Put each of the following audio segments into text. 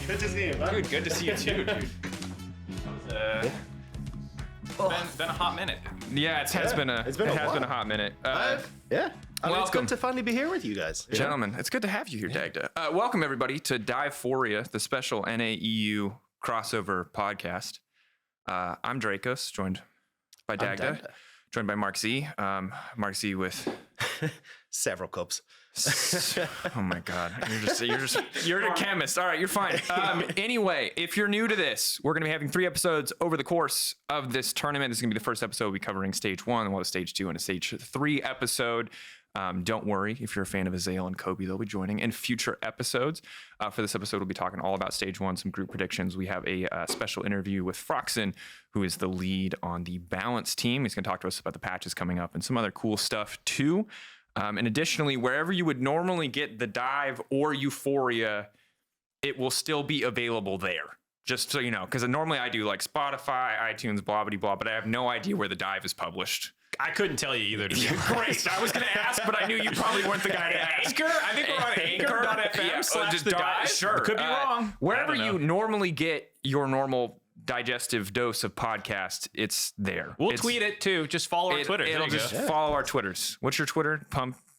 Good to see you, man. Dude, good to see you too, dude. That was been a hot minute. Yeah, it has been a hot minute. Yeah. It's Welcome. good to finally be here with you guys. Gentlemen, it's good to have you here, Dagda. Welcome, everybody, to Divephoria, the special NAEU crossover podcast. I'm Drakos, joined by Dagda, joined by MarkZ. MarkZ with several cups. Oh my God, you're a chemist. All right, you're fine. Anyway, if you're new to this, we're going to be having 3 episodes over the course of this tournament. This is going to be the first episode. We'll be covering stage 1, we'll have stage 2, and a stage 3 episode. Don't worry, if you're a fan of Azael and Kobe, they'll be joining in future episodes. For this episode, we'll be talking all about stage 1, some group predictions. We have a special interview with Phroxzon, who is the lead on the balance team. He's going to talk to us about the patches coming up and some other cool stuff too. And additionally, wherever you would normally get the Dive or Euphoria, it will still be available there. Just so you know, because normally I do like Spotify, iTunes, blah, blah, blah, but I have no idea where the Dive is published. I couldn't tell you either. Great. I was going to ask, but I knew you probably weren't the guy to ask. Anchor? I think we're on Anchor.fm / the Dive. Sure. Could be wrong. Wherever you normally get your normal digestive dose of podcast, it's there. We'll tweet it too. Just follow our Twitter. It'll just follow our Twitters. What's your Twitter?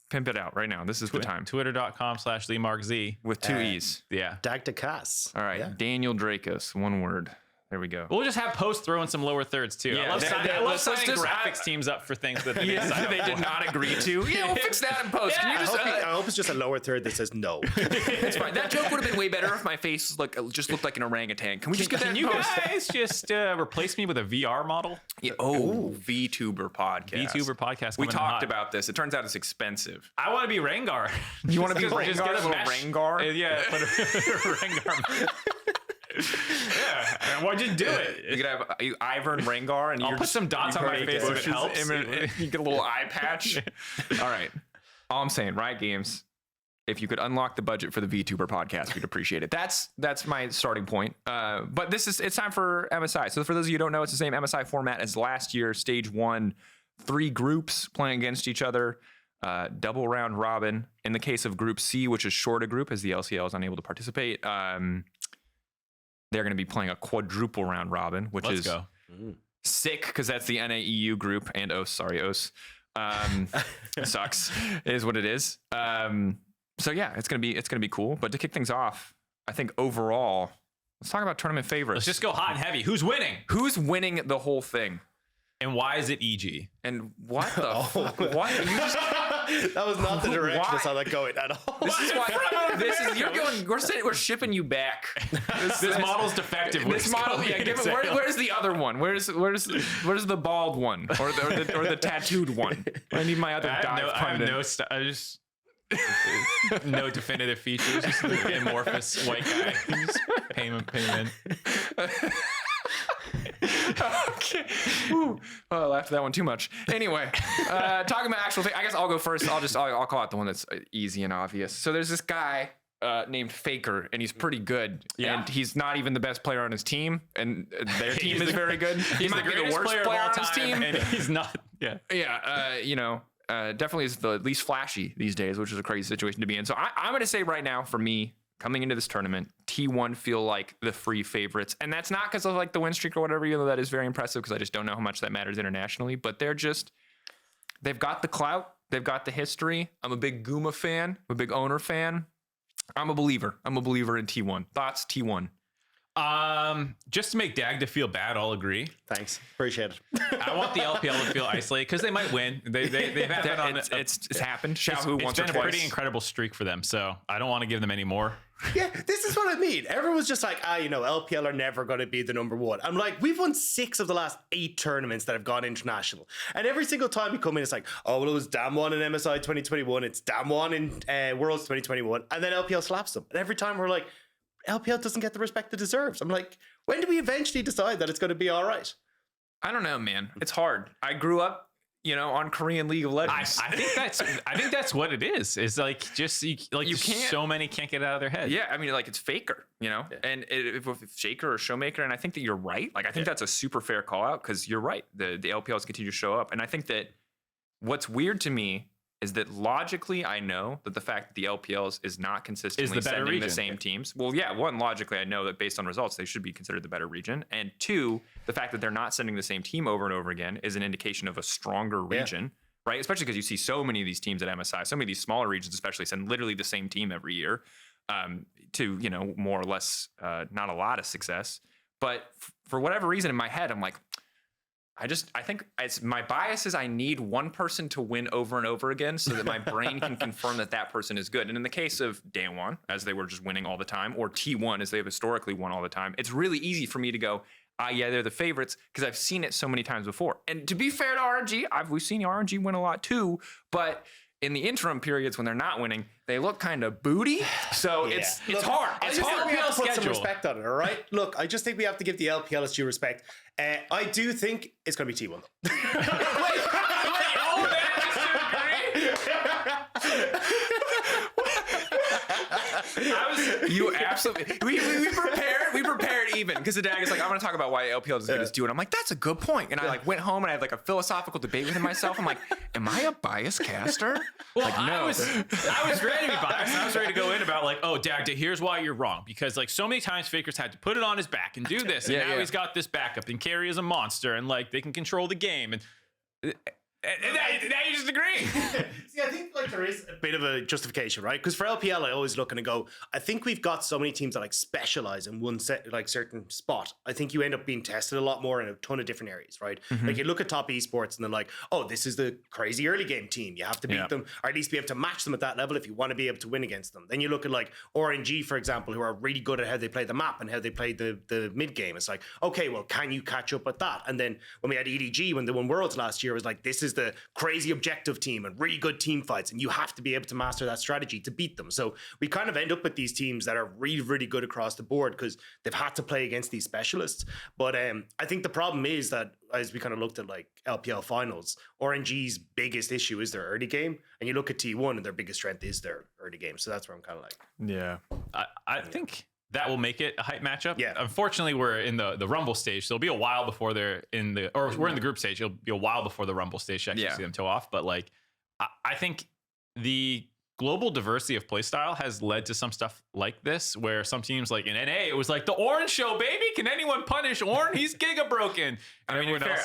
Pimp it out right now. This is the time. Twitter.com / the MarkZ with 2 E's. Yeah. Dagda Cass. All right. Yeah. Daniel Drakos. One word. There we go. We'll just have post throw in some lower thirds too. Yeah, I love signing graphics teams up for things that they did not agree to. Yeah, we'll fix that in post. Yeah. I hope it's just a lower third that says no. It's fine. That joke would have been way better if my face just looked like an orangutan. Can we just get that? Can you guys just replace me with a VR model? Yeah. Oh, VTuber podcast. VTuber podcast. We talked about this. It turns out it's expensive. I want to be Rengar. You want to be Rengar? Just get a Rengar? Yeah. Put a Rengar. Yeah, why'd you do it? You could have Ivern Rengar, and I'll put some dots on my face if it helps. You get a little eye patch. All right. All I'm saying, Riot Games, if you could unlock the budget for the VTuber podcast, we'd appreciate it. That's my starting point. But it's time for MSI. So for those of you who don't know, it's the same MSI format as last year. Stage 1, 3 groups playing against each other. Double round robin. In the case of Group C, which is shorter group, as the LCL is unable to participate. They're going to be playing a quadruple round robin, which is sick because that's the NAEU group. And OS. Sucks is what it is. So yeah, it's gonna be cool. But to kick things off, I think overall, let's talk about tournament favorites. Let's just go hot and heavy. Who's winning? Who's winning the whole thing? And why is it EG? And what the fuck? What? You just, that was not the direction I saw that going at all. This is why. You're going. We're shipping you back. This model's defective. This model. Yeah. Where's the other one? Where's the bald one or the tattooed one? I need my other dive. I have no definitive features. Just an amorphous white guy. Just pay him in. Okay. Ooh. Oh, I laughed at that one too much. Anyway, talking about actual thing, I guess I'll go first. I'll call out the one that's easy and obvious. So there's this guy named Faker, and he's pretty good. Yeah. And he's not even the best player on his team, and their team is very good. He might be the worst player on his team, and he's not. Yeah. Yeah. Definitely is the least flashy these days, which is a crazy situation to be in. So I'm going to say right now, for me, coming into this tournament, T1 feel like the free favorites. And that's not because of like the win streak or whatever, even though that is very impressive because I just don't know how much that matters internationally. But they've got the clout. They've got the history. I'm a big Guma fan. I'm a big Owner fan. I'm a believer. I'm a believer in T1. Thoughts, T1? Just to make Dagda feel bad, I'll agree. Thanks, appreciate it. I want the LPL to feel isolated because they might win. They've had that on. It's happened. It's been a pretty incredible streak for them, so I don't want to give them any more. Yeah, this is what I mean. Everyone's just like, LPL are never going to be the number 1. I'm like, we've won 6 of the last 8 tournaments that have gone international. And every single time we come in, it's like, oh, well, it was damn 1 in MSI 2021. It's damn 1 in Worlds 2021. And then LPL slaps them. And every time we're like, LPL doesn't get the respect it deserves. I'm like, when do we eventually decide that it's going to be all right? I don't know, man. It's hard. I grew up, on Korean League of Legends. I think that's what it is. It's like just you can't. So many can't get it out of their head. Yeah, I mean, like it's Faker, and if Shaker or Showmaker, and I think that you're right. Like I think that's a super fair call out because you're right. The LPLs continue to show up, and I think that what's weird to me is that logically I know that the fact that the LPL is not consistently better sending region. the same teams. Well, yeah, one, logically I know that based on results, they should be considered the better region. And two, the fact that they're not sending the same team over and over again is an indication of a stronger region, right? Especially because you see so many of these teams at MSI, so many of these smaller regions especially send literally the same team every year to, you know, more or less not a lot of success. But for whatever reason in my head, I'm like, I think it's my bias is I need one person to win over and over again so that my brain can confirm that that person is good. And in the case of Daewon, as they were just winning all the time, or T1 as they have historically won all the time, it's really easy for me to go, yeah, they're the favorites because I've seen it so many times before. And to be fair to RNG, we've seen RNG win a lot too, but in the interim periods when they're not winning, they look kind of booty. So it's hard. It's hard. We have to put some schedule. respect on it, all right? Look, I just think we have to give the LPL its due respect. I do think it's going to be T1. You absolutely. We prepared even because the dad is like, I'm going to talk about why LPL is as good as T1. I'm like, that's a good point. And I like went home and I had like a philosophical debate within myself. I'm like, am I a biased caster? Well, like, no. I was ready to be biased. And I was ready to go in about like, oh, Dagda, here's why you're wrong. Because like so many times Faker's had to put it on his back and do this. And now he's got this backup and Carry is a monster and like they can control the game. And now you just agree. See, I think like there is a bit of a justification, right? Because for LPL, I always look and I go, I think we've got so many teams that like specialize in one set, like certain spot. I think you end up being tested a lot more in a ton of different areas, right? Like you look at top esports and they're like, oh, this is the crazy early game team. You have to beat them, or at least be able to match them at that level if you want to be able to win against them. Then you look at like RNG, for example, who are really good at how they play the map and how they play the mid game. It's like, okay, well, can you catch up with that? And then when we had EDG, when they won Worlds last year, it was like, this is the crazy objective team and really good team fights, and you have to be able to master that strategy to beat them. So we kind of end up with these teams that are really, really good across the board because they've had to play against these specialists. But I think the problem is that as we kind of looked at like LPL finals, RNG's biggest issue is their early game, and you look at T1 and their biggest strength is their early game. So that's where I'm kind of like, yeah, I think that will make it a hype matchup. Yeah. Unfortunately, we're in the Rumble stage, so it'll be a while before we're in the group stage. It'll be a while before the Rumble stage to actually see them toe off. But like, I think the global diversity of playstyle has led to some stuff like this, where some teams like in NA, it was like the Ornn show, baby. Can anyone punish Ornn? He's giga broken. I mean, fair,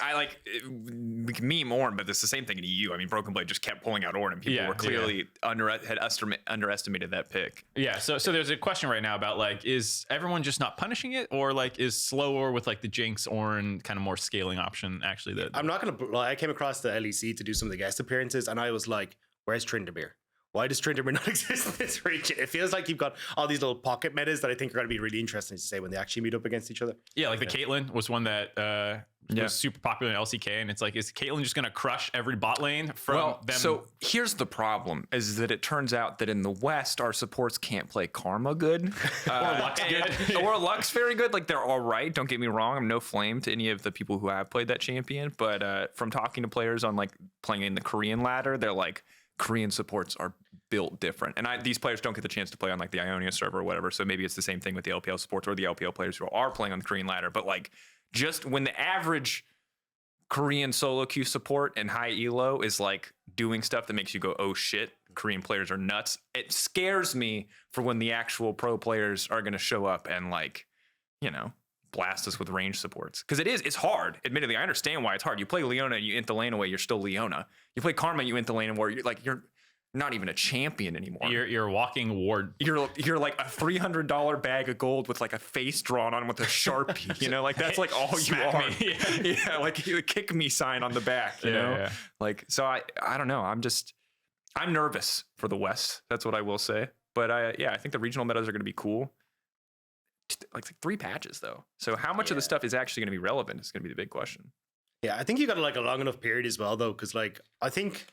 we can meme Ornn, but it's the same thing in EU. I mean, Broken Blade just kept pulling out Ornn, and people were clearly had underestimated that pick. Yeah, so there's a question right now about like, is everyone just not punishing it, or like is slower with like the Jinx Ornn kind of more scaling option actually? I'm not going to, I came across the LEC to do some of the guest appearances, and I was like, where's Tryndamere? Why does Tryndamere not exist in this region? It feels like you've got all these little pocket metas that I think are going to be really interesting to say when they actually meet up against each other. Yeah, like the Caitlyn was one that was super popular in LCK, and it's like, is Caitlyn just going to crush every bot lane from them? So here's the problem, is that it turns out that in the West, our supports can't play Karma good. Or Lux good. Or Lux very good. Like, they're all right, don't get me wrong. I'm no flame to any of the people who have played that champion, but from talking to players on like playing in the Korean ladder, they're like, Korean supports are built different. And these players don't get the chance to play on like the Ionia server or whatever. So maybe it's the same thing with the LPL supports or the LPL players who are playing on the Korean ladder. But like, just when the average Korean solo queue support and high elo is like doing stuff that makes you go, oh shit, Korean players are nuts. It scares me for when the actual pro players are going to show up and like, you know, blast us with range supports. Because it's hard. Admittedly, I understand why it's hard. You play Leona and you int the lane away, you're still Leona. You play Karma, you int the lane away, you're not even a champion anymore. You're a walking ward. You're like a $300 bag of gold with like a face drawn on with a Sharpie, you know, like that's like all you are. Yeah, like a kick me sign on the back, you know? Yeah. Like, so I don't know. I'm nervous for the West. That's what I will say. But I think the regional metas are going to be cool. Like 3 patches though. So how much of the stuff is actually going to be relevant is going to be the big question. Yeah, I think you got like a long enough period as well though, because like I think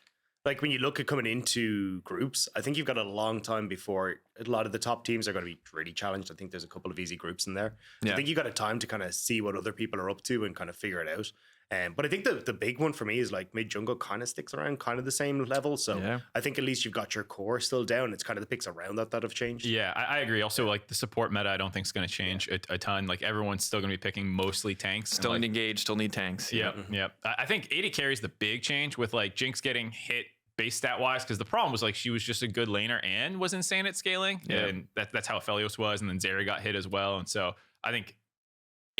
like when you look at coming into groups, I think you've got a long time before a lot of the top teams are going to be really challenged. I think there's a couple of easy groups in there. So I think you got a time to kind of see what other people are up to and kind of figure it out. But I think the big one for me is like mid jungle kind of sticks around kind of the same level. So I think at least you've got your core still down. It's kind of the picks around that have changed. Yeah, I agree. Also, like the support meta, I don't think is going to change a ton. Like everyone's still going to be picking mostly tanks. Still need engage, still need tanks. Yep. I think AD carries the big change with like Jinx getting hit base stat wise, because the problem was like she was just a good laner and was insane at scaling, and that's how Aphelios was, and then Zeri got hit as well, and so I think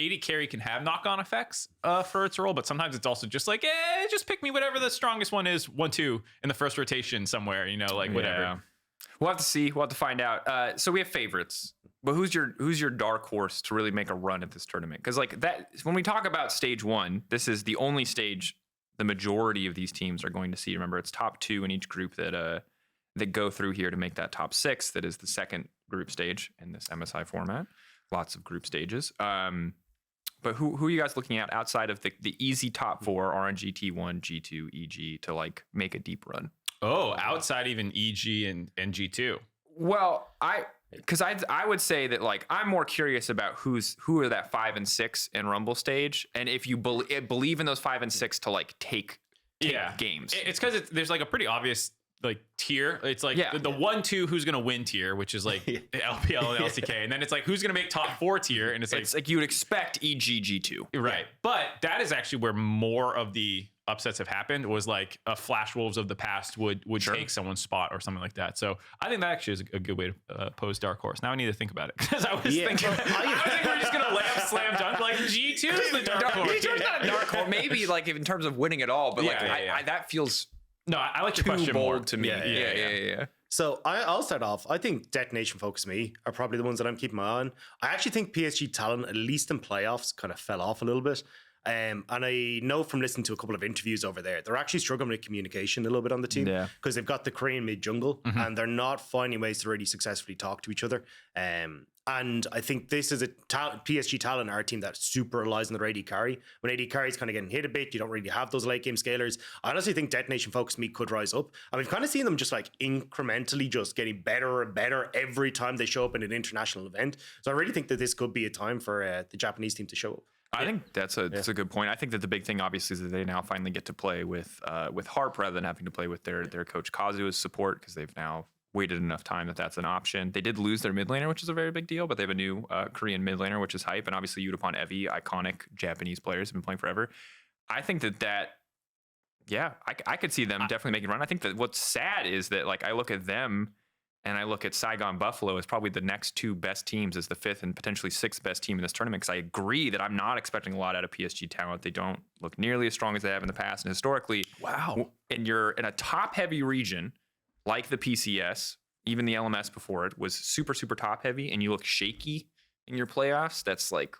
AD carry can have knock-on effects for its role, but sometimes it's also just like, just pick me whatever the strongest one is, 1-2 in the first rotation somewhere, like whatever. Yeah. We'll have to see. We'll have to find out. So we have favorites, but who's your dark horse to really make a run at this tournament? Because like that, when we talk about stage 1, this is the only stage the majority of these teams are going to see. Remember, it's top 2 in each group that go through here to make that top 6. That is the second group stage in this MSI format. Lots of group stages. But who are you guys looking at outside of the easy top 4, RNG, T1, G2, EG, to like make a deep run? Oh, outside even EG and G2. Well, I would say that like I'm more curious about who are that 5 and 6 in Rumble stage, and if you believe in those 5 and 6 to like take games. It's because there's like a pretty obvious like tier. It's like the 1-2 who's gonna win tier, which is like LPL and LCK, and then it's like who's gonna make top 4 tier, and it's like you would expect EG G2, right? But that is actually where more of the upsets have happened. Was like a Flash Wolves of the past would take someone's spot or something like that. So I think that actually is a good way to pose dark horse. Now I need to think about it, because I was thinking we're just gonna lamp slam dunk like G2 is the dark horse. G2 is not a dark horse. Maybe like in terms of winning it all, but that feels. No, I like your too question bold more to me. Yeah. So I'll start off. I think Detonation Focus Me are probably the ones that I'm keeping my eye on. I actually think PSG talent, at least in playoffs, kind of fell off a little bit. And I know from listening to a couple of interviews over there, they're actually struggling with communication a little bit on the team, because they've got the Korean mid jungle and they're not finding ways to really successfully talk to each other. And I think this is a PSG talent, our team that super relies on their AD carry. When AD carry is kind of getting hit a bit, you don't really have those late game scalers. I honestly think Detonation Focus Me could rise up. And we've kind of seen them just like incrementally just getting better and better every time they show up in an international event. So I really think that this could be a time for the Japanese team to show up. I think that's a good point. I think that the big thing, obviously, is that they now finally get to play with Harp rather than having to play with their coach Kazu's support, because they've now waited enough time that's an option. They did lose their mid laner, which is a very big deal, but they have a new Korean mid laner, which is hype, and obviously Yutapon Evi, iconic Japanese players, have been playing forever. I think I could see them definitely making a run. I think that what's sad is that like I look at them and I look at Saigon Buffalo as probably the next 2 best teams, as the 5th and potentially 6th best team in this tournament, because I agree that I'm not expecting a lot out of PSG talent. They don't look nearly as strong as they have in the past. And historically, and you're in a top-heavy region like the PCS, even the LMS before it was super, super top-heavy, and you look shaky in your playoffs, that's like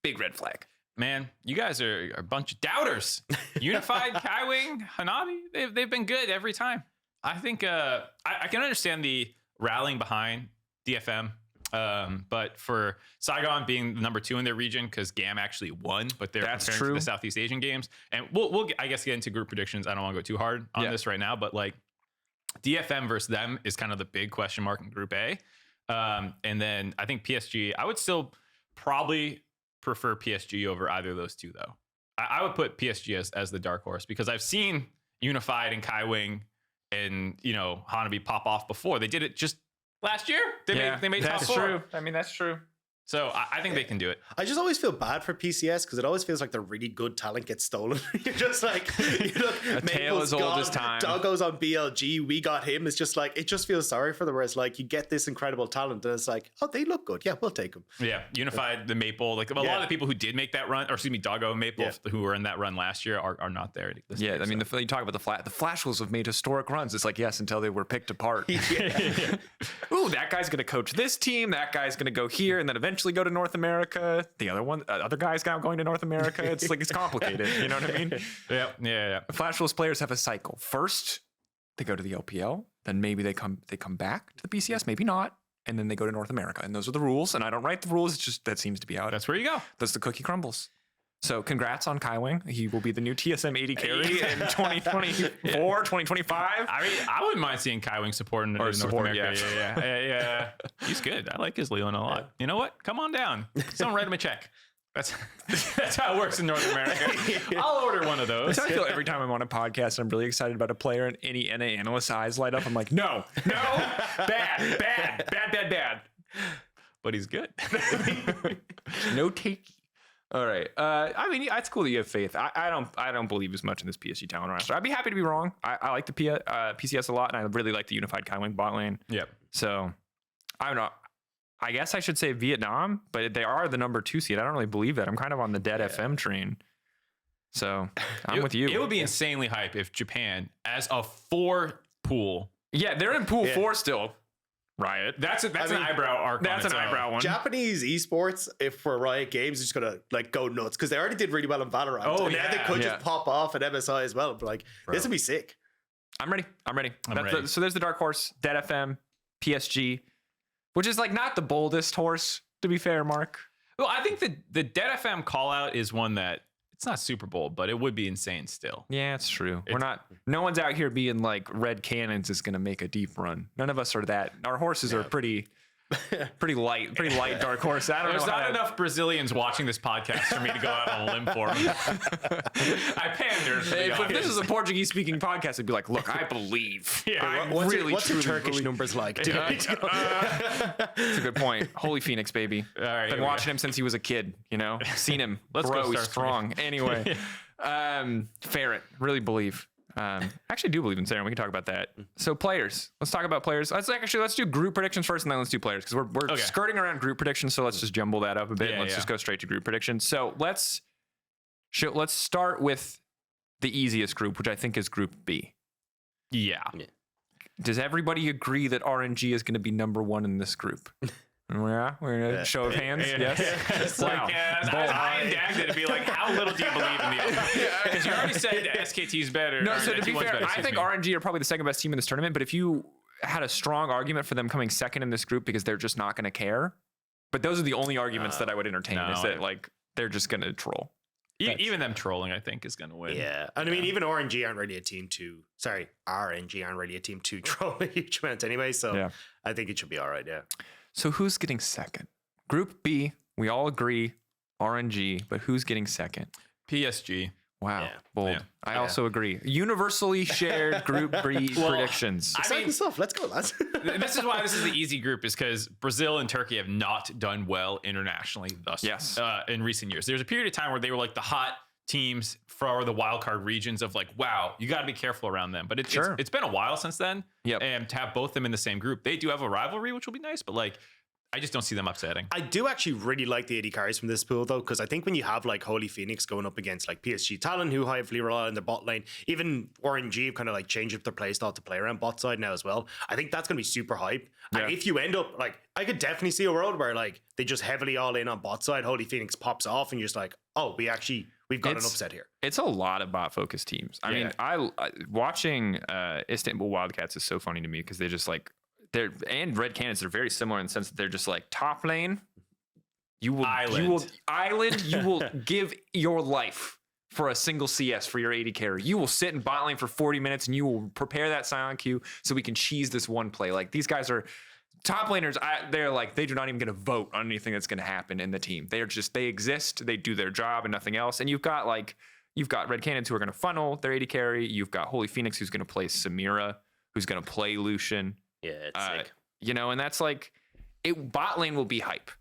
big red flag. Man, you guys are a bunch of doubters. Unified, Kaiwing, Hanabi, they've been good every time. I think I can understand the rallying behind DFM, but for Saigon being number 2 in their region, because GAM actually won, but they're comparing to the Southeast Asian games, and we'll I guess get into group predictions. I don't want to go too hard on this right now, but like DFM versus them is kind of the big question mark in Group A, and then I think PSG. I would still probably prefer PSG over either of those two, though. I would put PSG as the dark horse, because I've seen Unified and Kaiwing and Hanabi pop off before. They did it just last year. They made top 4. That's true. I mean, that's true. So I think they can do it. I just always feel bad for PCS, because it always feels like the really good talent gets stolen. You're just like, a tale as old as time. Doggo's on BLG. We got him. It's just like, it just feels sorry for them. Whereas like you get this incredible talent, and it's like, oh, they look good. Yeah, we'll take them. Yeah, Unified, the Maple, like a lot of the people who did make that run, or excuse me, Doggo and Maple, who were in that run last year, are not there. Year, I mean, you talk about the Flash Wolves have made historic runs. It's like, yes, until they were picked apart. Ooh, that guy's going to coach this team. That guy's going to go here, and then eventually go to North America. The other guy's now going to North America. It's like, it's complicated. You know what I mean? Yeah. Flash Wolves players have a cycle. First, they go to the LPL. Then maybe they come back to the BCS. Maybe not. And then they go to North America. And those are the rules. And I don't write the rules. It's just that seems to be how that's where you go. That's the cookie crumbles. So congrats on Kaiwing. He will be the new TSM 80 carry in 2024, 2025. I mean, I wouldn't mind seeing Kaiwing supporting North America. Yeah. He's good. I like his Leland a lot. Yeah. You know what? Come on down. Someone write him a check. That's how it works in North America. I'll order one of those. That's how I feel every time I'm on a podcast and I'm really excited about a player, and any NA analyst's eyes light up. I'm like, no, bad. But he's good. No takey. All right. I mean, it's cool that you have faith. I don't believe as much in this PSG talent roster. I'd be happy to be wrong. I like the PCS a lot, and I really like the unified Kaiwing bot lane. Yep. So I don't know. I guess I should say Vietnam, but they are the number 2 seed. I don't really believe that. I'm kind of on the dead FM train. So I'm with you. It would be insanely hype if Japan, as a 4 pool. Yeah, they're in pool 4 still. Riot. That's an eyebrow arc. That's an eyebrow one. Japanese esports, if for Riot Games, is just gonna like go nuts because they already did really well in Valorant. Oh, and now they could just pop off at MSI as well. But like, this would be sick. I'm ready. ready. So there's the dark horse, Dead FM, PSG, which is like not the boldest horse, to be fair, Mark. Well, I think the Dead FM call out is one that it's not super bold, but it would be insane still. Yeah, it's true. No one's out here being like Red Cannons is going to make a deep run. None of us are that. Our horses are pretty light dark horse. There's not enough Brazilians watching this podcast for me to go out on a limb for them. I pandered. If this is a Portuguese speaking podcast, it'd be like, look, I believe. Yeah, what's your Turkish numbers like? That's a good point. Holy Phoenix, baby. All right, been watching him since he was a kid, seen him grow strong. Anyway, Ferret, really believe. Actually do believe in Sarah. We can talk about that. So players, let's talk about players. Let's do group predictions first, and then let's do players because we're skirting around group predictions. So let's just jumble that up a bit. Let's just go straight to group predictions. So let's start with the easiest group, which I think is Group B. Yeah. Does everybody agree that RNG is going to be number 1 in this group? Yeah, we're gonna show of hands. Yes. It's like, I and Dagda to be like, how little do you believe in the other? Because you already said SKT's better. No, so to be fair, I think RNG are probably the second best team in this tournament. But if you had a strong argument for them coming second in this group because they're just not going to care, but those are the only arguments that I would entertain. Is that like they're just going to troll? Even them trolling, I think, is going to win. Yeah. And I mean, even RNG aren't really a team to troll a huge amount anyway. So I think it should be all right. Yeah. So who's getting second? Group B, we all agree RNG, but who's getting second? PSG. Wow, bold. Yeah. I also agree. Universally shared Group B predictions. Exciting stuff. Let's go, lads. This is why this is the easy group, is because Brazil and Turkey have not done well internationally in recent years. There's a period of time where they were like the hot teams for the wildcard regions of like, wow, you got to be careful around them. But it's been a while since then. And to have both of them in the same group, they do have a rivalry, which will be nice. But like, I just don't see them upsetting. I do actually really like the AD carries from this pool though, because I think when you have like Holy Phoenix going up against like PSG Talon, who heavily rely on their bot lane, even RNG kind of like changed up their playstyle to play around bot side now as well. I think that's going to be super hype. And if you end up like, I could definitely see a world where like they just heavily all in on bot side, Holy Phoenix pops off, and you're just like, oh, we've got an upset here. It's a lot of bot focused teams. I mean, I watching Istanbul Wildcats is so funny to me because they just like. And Red Cannons are very similar in the sense that they're just like top lane. You will give your life for a single CS for your AD carry. You will sit in bot lane for 40 minutes and you will prepare that silent queue so we can cheese this one play. Like these guys are top laners. They're like, they do not even going to vote on anything that's going to happen in the team. They exist. They do their job and nothing else. And you've got Red Cannons who are going to funnel their AD carry. You've got Holy Phoenix who's going to play Samira, who's going to play Lucian. Yeah, it's sick. And that's like, bot lane will be hype.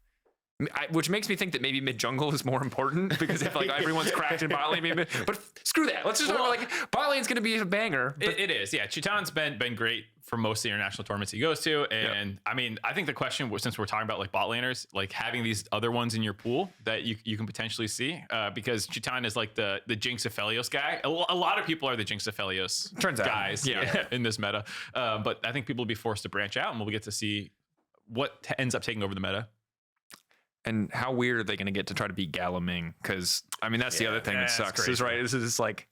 Which makes me think that maybe mid jungle is more important because if like everyone's cracked in bot lane, but screw that. Let's just talk about like bot lane's going to be a banger. It is, yeah. Chitan's been great for most of the international tournaments he goes to, and I mean, I think the question, since we're talking about like bot laners, like having these other ones in your pool that you can potentially see, because Chitan is like the Jinx Aphelios guy. A lot of people are the Jinx Aphelios guys, in this meta, but I think people will be forced to branch out, and we'll get to see what ends up taking over the meta. And how weird are they going to get to try to beat Galaming? Because I mean, that's the other thing that sucks. Is right. This is like,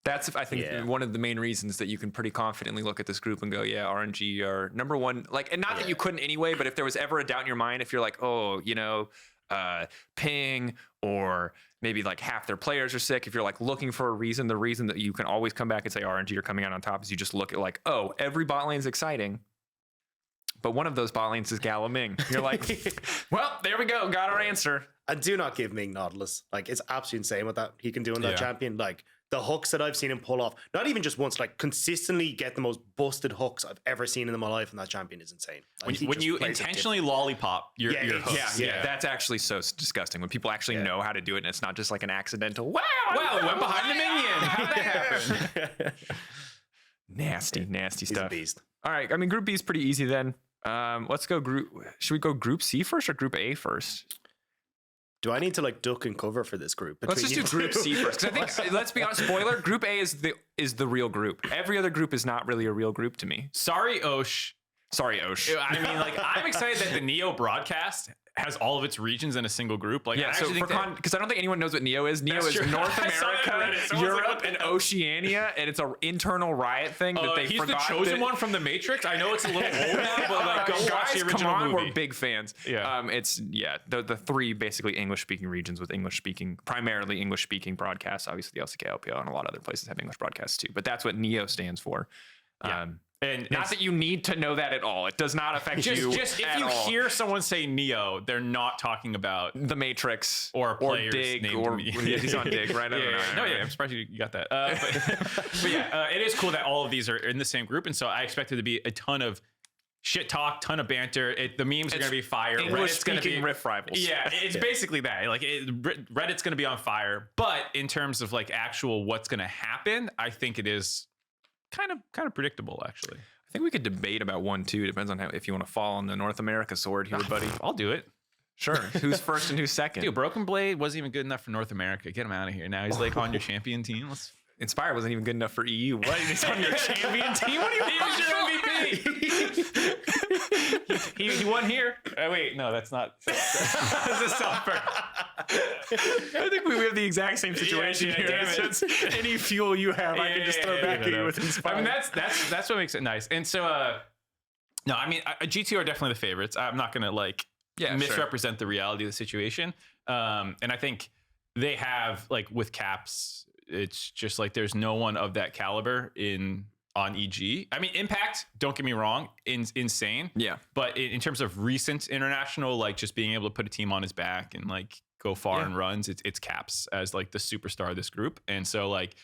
that's I think one of the main reasons that you can pretty confidently look at this group and go, yeah, RNG are number one. Like, and not that you couldn't anyway, but if there was ever a doubt in your mind, if you're like, oh, Ping or maybe like half their players are sick. If you're like looking for a reason, the reason that you can always come back and say RNG are coming out on top is you just look at like, oh, every bot lane's exciting. But one of those bot lanes is Galaming. You're like, well, there we go. Got our answer. And do not give Ming Nautilus. Like, it's absolutely insane what that he can do in that champion. Like, the hooks that I've seen him pull off, not even just once, like consistently get the most busted hooks I've ever seen in my life, and that champion is insane. Like, when you intentionally lollipop your hooks. Yeah, that's actually so disgusting when people actually know how to do it, and it's not just like an accidental. Wow, it went behind the minion. How did that happen? Nasty He's stuff. a beast. All right, I mean, Group B is pretty easy then. Let's go should we go Group C first or Group A first? Do I need to like duck and cover for this group? Let's just do Group C first. Because I think, let's be honest, spoiler, Group A is the real group. Every other group is not really a real group to me. Sorry, Osh. I mean, like, I'm excited that the Neo broadcast has all of its regions in a single group. Like, yeah, because I don't think anyone knows what Neo is. Neo is true. North America, Europe, and Oceania, and it's an internal Riot thing that they forgot. He's the chosen one from the Matrix. I know it's a little old now, but like, go watch the original movie. We're big fans. Yeah. It's the three basically English-speaking regions with primarily English-speaking broadcasts. Obviously, the LCK, LPL, and a lot of other places have English broadcasts too. But that's what Neo stands for. Yeah. And not that you need to know that at all. It does not affect you. Just if you hear someone say Neo, they're not talking about the Matrix or Dig or he's on Dig, right? I'm surprised you got that. But yeah, it is cool that all of these are in the same group, and so I expect it to be a ton of shit talk, ton of banter. The memes are going to be fire. English-speaking riff rivals. Yeah, it's basically that. Like Reddit's going to be on fire, but in terms of like actual what's going to happen, I think it is kind of predictable, actually. I think we could debate about one too. Depends on if you want to fall on the North America sword here, buddy. I'll do it. Sure. Who's first and who's second? Dude, Broken Blade wasn't even good enough for North America. Get him out of here. Now he's like on your champion team. Inspire wasn't even good enough for EU. What? He's on your champion team? What are you He was your MVP. he won here. Wait, no, that's not. That's a self-burn. I think we have the exact same situation here. It's any fuel you have, I can just throw back at you with Inspire. I mean, that's what makes it nice. And so, no, I mean, G2 are definitely the favorites. I'm not going to misrepresent the reality of the situation. And I think they have, like, with Caps, it's just like there's no one of that caliber on EG. I mean, Impact, don't get me wrong, insane. Yeah. But in terms of recent international, like just being able to put a team on his back and like go far in runs, it's Caps as like the superstar of this group. And so like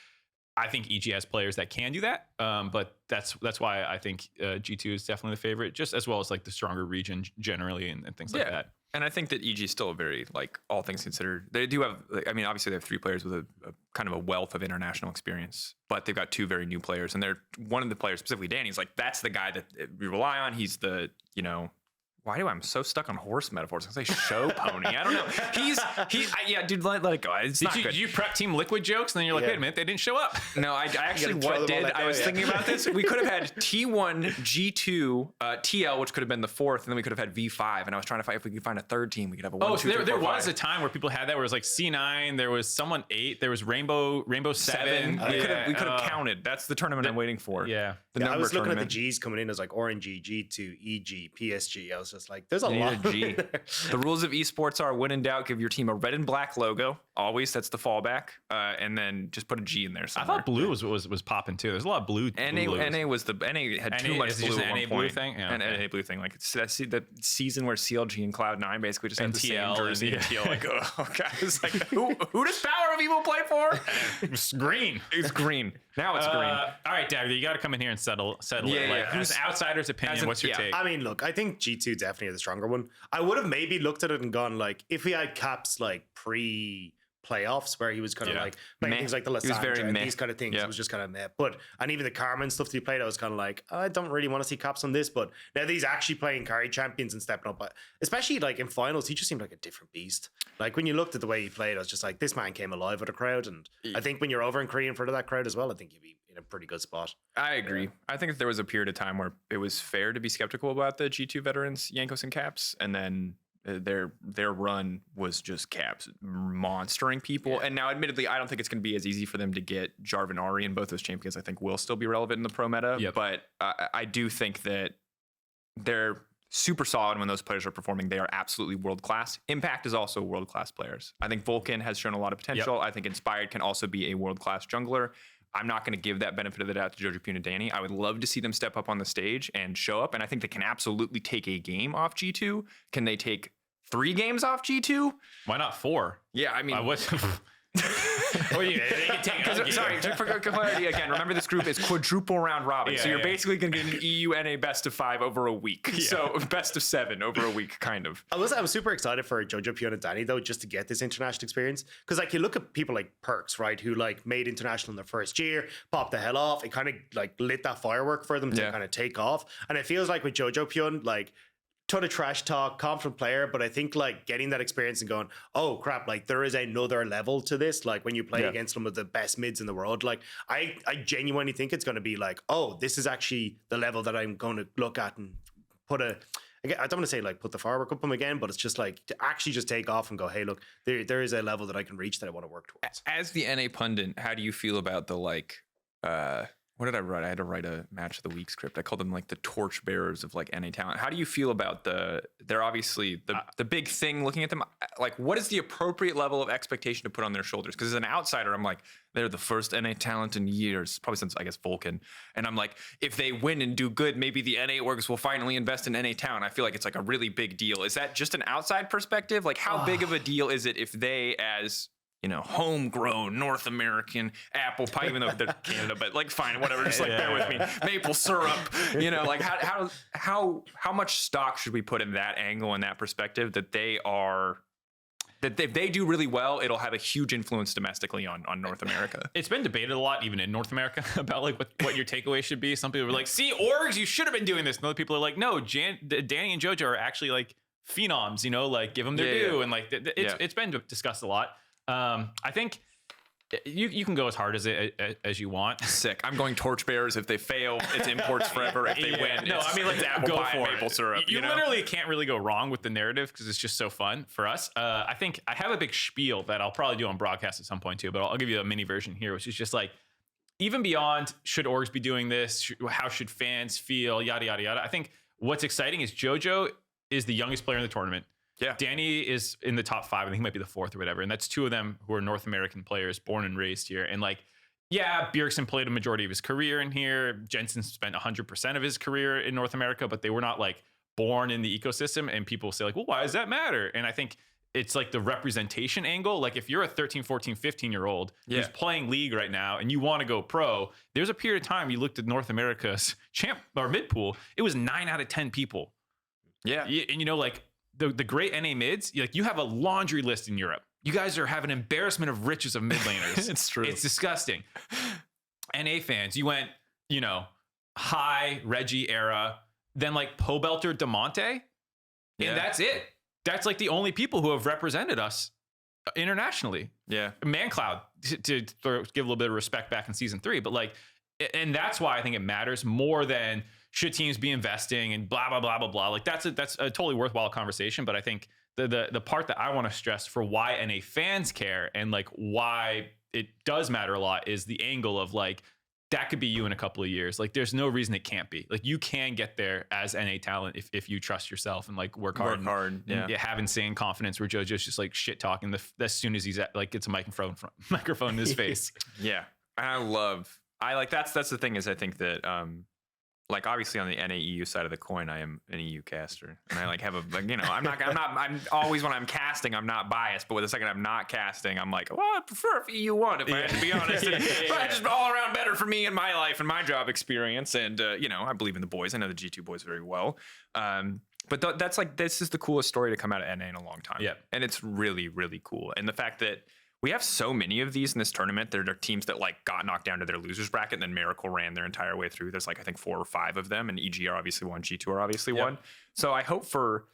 I think EG has players that can do that. But that's why I think G2 is definitely the favorite, just as well as like the stronger region generally and things like that. And I think that EG is still a very, like, all things considered, they do have, I mean, obviously they have three players with a kind of a wealth of international experience, but they've got two very new players. And they're one of the players, specifically Danny's like, that's the guy that we rely on. He's the, why do I'm so stuck on horse metaphors? I say show pony. I don't know. Dude, let it go. It's not good. Did you prep Team Liquid jokes? And then you're like, wait a minute, they didn't show up. No, I actually, I was thinking about this. We could have had T1, G2, TL, which could have been the fourth, and then we could have had V5. And I was trying to find if we could find a third team. We could have a 1, 2, 3, 4, there 5. was a time where people had that where it was like C9, there was someone 8, there was Rainbow 7. We could have counted. That's the tournament I'm waiting for. Yeah. I was looking at the G's coming in as like RNG, G2, EG, PSG. I was just like, there's a lot. G. The rules of esports are when in doubt, give your team a red and black logo. Always, that's the fallback. And then just put a G in there somewhere. I thought blue was popping too. There's a lot of blue. NA was NA had too much blue at one point. Blue thing? Yeah, and NA blue thing. Like it's the season where CLG and Cloud9 basically just had the same jersey and TL. Like, oh god, it's like who does Power of Evil play for? It's green. It's green. Now it's green. All right, Dagda, you got to come in here and settle it. Like, as an outsider's opinion, what's your take? I mean, look, I think G2 definitely is the stronger one. I would have maybe looked at it and gone like, if we had Caps like pre-playoffs where he was kind of like playing things like the Lissandra and these kind of things, it was just kind of meh. And even the Carmen stuff that he played, I was kind of like, I don't really want to see Caps on this. But now that he's actually playing carry champions and stepping up, especially like in finals, he just seemed like a different beast. Like when you looked at the way he played, I was just like, this man came alive with a crowd. And I think when you're over in Korea in front of that crowd as well, I think you'd be in a pretty good spot. I agree. I think there was a period of time where it was fair to be skeptical about the G2 veterans, Jankos and Caps, and then their run was just Caps monstering people. And now, admittedly, I don't think it's going to be as easy for them to get Jarvan Ari and both those champions. I think will still be relevant in the pro meta. But I do think that they're super solid when those players are performing. They are absolutely world class. Impact is also world class players. I think Vulcan has shown a lot of potential. I think Inspired can also be a world class jungler. I'm not going to give that benefit of the doubt to Jojo Pune and Danny. I would love to see them step up on the stage and show up. And I think they can absolutely take a game off G2. Can they take 3 games off G2? Why not 4? Yeah, I mean, Or they can take sorry, for clarity again, remember this group is quadruple round robin. So you're basically going to get an EU NA best of 5 over a week. Yeah. So best of 7 over a week, kind of. I was super excited for Jojo, Pion, and Danny, though, just to get this international experience. Because, like, you look at people like Perks, right, who, like, made international in their first year, popped the hell off. It kind of, like, lit that firework for them to kind of take off. And it feels like with Jojo, Pion, like, ton of trash talk, confident player, but I think like getting that experience and going, oh crap, like there is another level to this. Like when you play against some of the best mids in the world, like I genuinely think it's going to be like, oh, this is actually the level that I'm going to look at and put I don't want to say like put the firework up them again, but it's just like to actually just take off and go, hey, look, there is a level that I can reach that I want to work towards. As the NA pundit, how do you feel about the like, what did I write? I had to write a match of the week script. I called them like the torch bearers of like NA talent. How do you feel about they're obviously the big thing looking at them? Like, what is the appropriate level of expectation to put on their shoulders? Because as an outsider, I'm like, they're the first NA talent in years, probably since I guess Vulcan. And I'm like, if they win and do good, maybe the NA orgs will finally invest in NA talent. I feel like it's like a really big deal. Is that just an outside perspective? Like, how big of a deal is it if they, as you know, homegrown North American apple pie, even though they're Canada, but like fine, whatever, just like bear with me. Maple syrup, you know, like how much stock should we put in that angle and that perspective that if they do really well, it'll have a huge influence domestically on North America. It's been debated a lot, even in North America, about like what your takeaway should be. Some people were like, see, orgs, you should have been doing this. And other people are like, no, Danny and Jojo are actually like phenoms, you know, like give them their due. And like it's been discussed a lot. I think you can go as hard as you want. Sick. I'm going torchbearers. If they fail, it's imports forever. If they win, no, I mean like apple go pie for and maple syrup. You literally can't really go wrong with the narrative because it's just so fun for us. I think I have a big spiel that I'll probably do on broadcast at some point too, but I'll give you a mini version here, which is just like even beyond should orgs be doing this, how should fans feel, yada yada yada. I think what's exciting is Jojo is the youngest player in the tournament. Yeah. Danny is in the top 5. I think he might be the 4th or whatever. And that's 2 of them who are North American players born and raised here. And like, yeah, Bjergsen played a majority of his career in here. Jensen spent 100% of his career in North America, but they were not like born in the ecosystem. And people say like, well, why does that matter? And I think it's like the representation angle. Like if you're a 13, 14, 15-year-old who's playing league right now and you want to go pro, there's a period of time you looked at North America's champ or mid pool. It was 9 out of 10 people. Yeah. And you know, like, the great NA mids, like you have a laundry list in Europe. You guys have an embarrassment of riches of mid laners. It's true. It's disgusting. NA fans, you went, you know, high Reggie era, then like Pobelter, DeMonte, and that's it. That's like the only people who have represented us internationally. Yeah. ManCloud, to give a little bit of respect back in season 3, but like, and that's why I think it matters more than should teams be investing and blah, blah, blah, blah, blah. Like that's a totally worthwhile conversation. But I think the part that I want to stress for why NA fans care and like why it does matter a lot is the angle of like, that could be you in a couple of years. Like there's no reason it can't be. Like you can get there as NA talent if you trust yourself and like work hard. And have insane confidence where Jojo's just like shit talking as soon as he's like gets a microphone in his face. Yeah. That's the thing is I think that like obviously on the NA EU side of the coin, I am an EU caster, and I like have I'm always when I'm casting, I'm not biased, but the second I'm not casting, I'm like, well, I prefer if EU won, if I had to be honest. But it's just all around better for me in my life and my job experience, and I believe in the boys. I know the G2 boys very well. But that's like, this is the coolest story to come out of NA in a long time. Yeah, and it's really, really cool, and the fact that we have so many of these in this tournament. There are teams that like got knocked down to their losers bracket, and then Miracle ran their entire way through. There's like I think 4 or 5 of them, and EG are obviously one, G2 are obviously one. So I hope for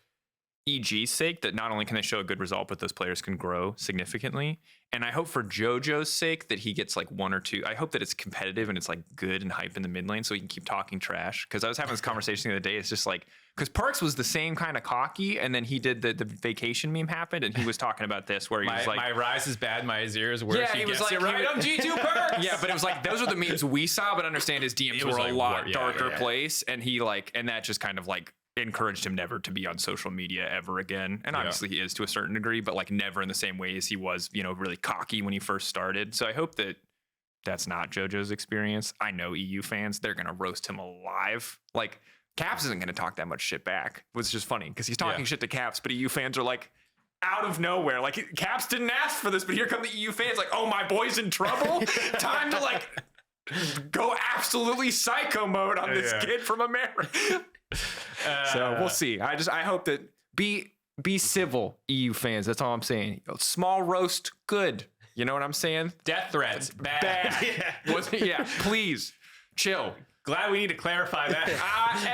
EG's sake that not only can they show a good result, but those players can grow significantly. And I hope for Jojo's sake that he gets like 1 or 2. I hope that it's competitive and it's like good and hype in the mid lane so he can keep talking trash. Because I was having this conversation the other day. It's just like, because Perks was the same kind of cocky, and then he did the vacation meme happened, and he was talking about this where he was like, my rise is bad, my Azir is worse. Yeah, he was like, right, I'm G2 Perks. Yeah, but it was like, those are the memes we saw, but understand his DMs were a lot darker place. And he like, and that just kind of like encouraged him never to be on social media ever again. And obviously he is to a certain degree, but like never in the same way as he was, really cocky when he first started. So I hope that that's not Jojo's experience. I know EU fans, they're going to roast him alive. Like, Caps isn't going to talk that much shit back, which is just funny because he's talking shit to Caps, but EU fans are like, out of nowhere. Like Caps didn't ask for this, but here come the EU fans. Like, oh, my boy's in trouble. Time to like go absolutely psycho mode on this kid from America. So we'll see. I hope that be civil, EU fans. That's all I'm saying. Small roast, good. You know what I'm saying? Death threats, bad. Please chill. Glad we need to clarify that.